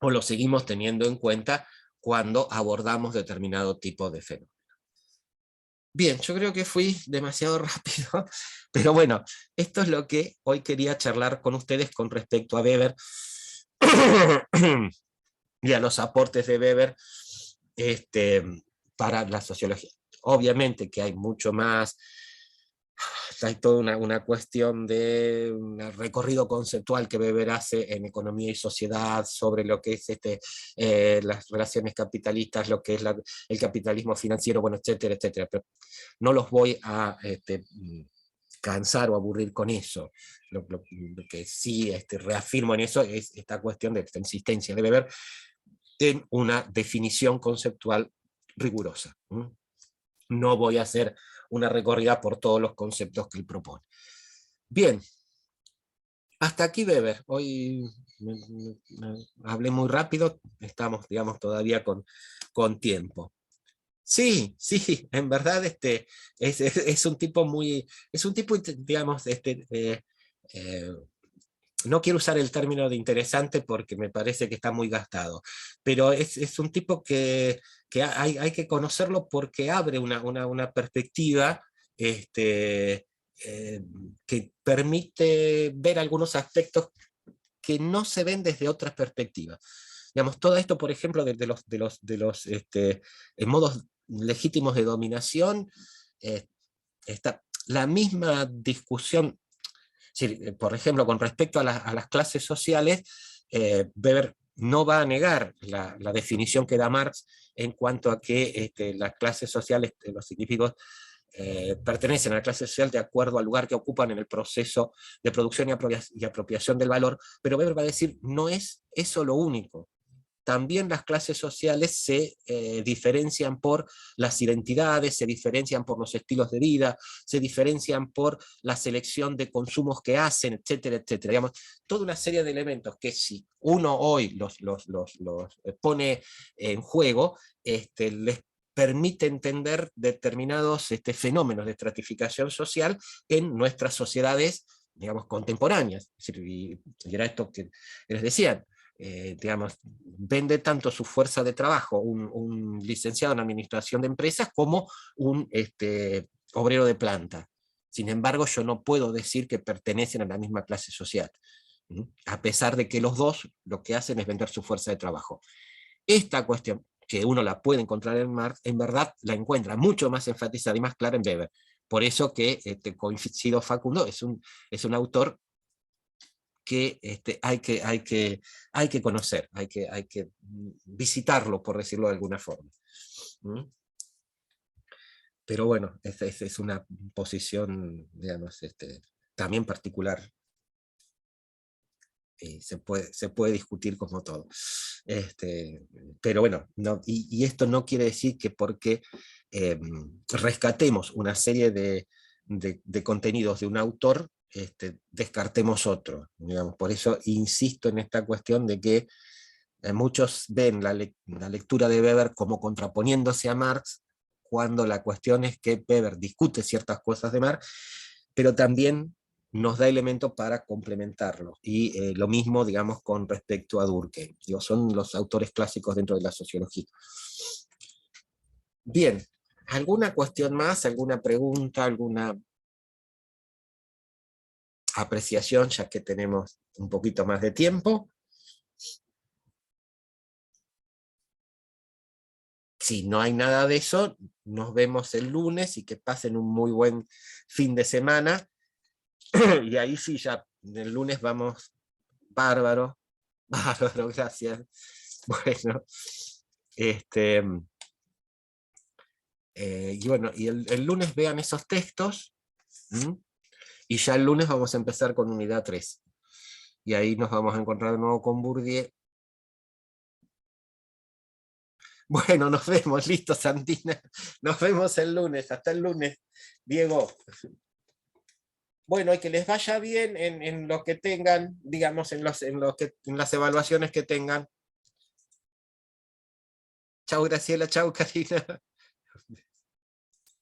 o lo seguimos teniendo en cuenta cuando abordamos determinado tipo de fenómeno. Bien, yo creo que fui demasiado rápido, pero bueno, esto es lo que hoy quería charlar con ustedes con respecto a Weber y a los aportes de Weber para la sociología. Obviamente que hay mucho más, hay toda una cuestión de un recorrido conceptual que Weber hace en Economía y Sociedad sobre lo que es las relaciones capitalistas, lo que es el capitalismo financiero, bueno, etcétera, etcétera. Pero no los voy a cansar o aburrir con eso. Lo que sí reafirmo en eso es esta cuestión de esta insistencia de Weber en una definición conceptual rigurosa. No voy a hacer una recorrida por todos los conceptos que él propone. Bien, hasta aquí Weber. Hoy hablé muy rápido, estamos, digamos, todavía con tiempo. Sí, sí, en verdad es un tipo muy, digamos, no quiero usar el término de interesante porque me parece que está muy gastado, pero es un tipo que hay que conocerlo porque abre una perspectiva que permite ver algunos aspectos que no se ven desde otras perspectivas. Digamos, todo esto, por ejemplo, de los modos legítimos de dominación, está la misma discusión. Sí, por ejemplo, con respecto a las clases sociales, Weber no va a negar la definición que da Marx en cuanto a que las clases sociales, los científicos, pertenecen a la clase social de acuerdo al lugar que ocupan en el proceso de producción y apropiación del valor, pero Weber va a decir, no es eso lo único. también las clases sociales se diferencian por las identidades, se diferencian por los estilos de vida, se diferencian por la selección de consumos que hacen, etcétera, etcétera. Digamos, toda una serie de elementos que si uno hoy los pone en juego, les permite entender determinados fenómenos de estratificación social en nuestras sociedades, digamos, contemporáneas. Es decir, y era esto que les decían, digamos, vende tanto su fuerza de trabajo un licenciado en administración de empresas como un obrero de planta. Sin embargo, yo no puedo decir que pertenecen a la misma clase social, a pesar de que los dos lo que hacen es vender su fuerza de trabajo. Esta cuestión, que uno la puede encontrar en Marx, en verdad la encuentra mucho más enfatizada y más clara en Weber. Por eso que coincido Facundo, es un autor que hay que conocer, hay que visitarlo, por decirlo de alguna forma. Pero bueno, esta es una posición, digamos, también particular. Se puede discutir como todo. Pero bueno, no, y esto no quiere decir que porque rescatemos una serie de contenidos de un autor, descartemos otro. Digamos. Por eso insisto en esta cuestión de que muchos ven la lectura de Weber como contraponiéndose a Marx, cuando la cuestión es que Weber discute ciertas cosas de Marx, pero también nos da elementos para complementarlo. Y lo mismo, digamos, con respecto a Durkheim. Son los autores clásicos dentro de la sociología. Bien, ¿alguna cuestión más? ¿Alguna pregunta? ¿Alguna apreciación? Ya que tenemos un poquito más de tiempo. Si no hay nada de eso, nos vemos el lunes y que pasen un muy buen fin de semana. Y ahí sí, ya el lunes vamos bárbaro, bárbaro, gracias. Bueno, y bueno, y el lunes vean esos textos, y ya el lunes vamos a empezar con unidad 3. Y ahí nos vamos a encontrar de nuevo con Bourdieu. Bueno, nos vemos, listo, Santina. Nos vemos el lunes, hasta el lunes, Diego. Bueno, y que les vaya bien en lo que tengan, digamos, en las evaluaciones que tengan. Chau, Graciela, chau, Karina.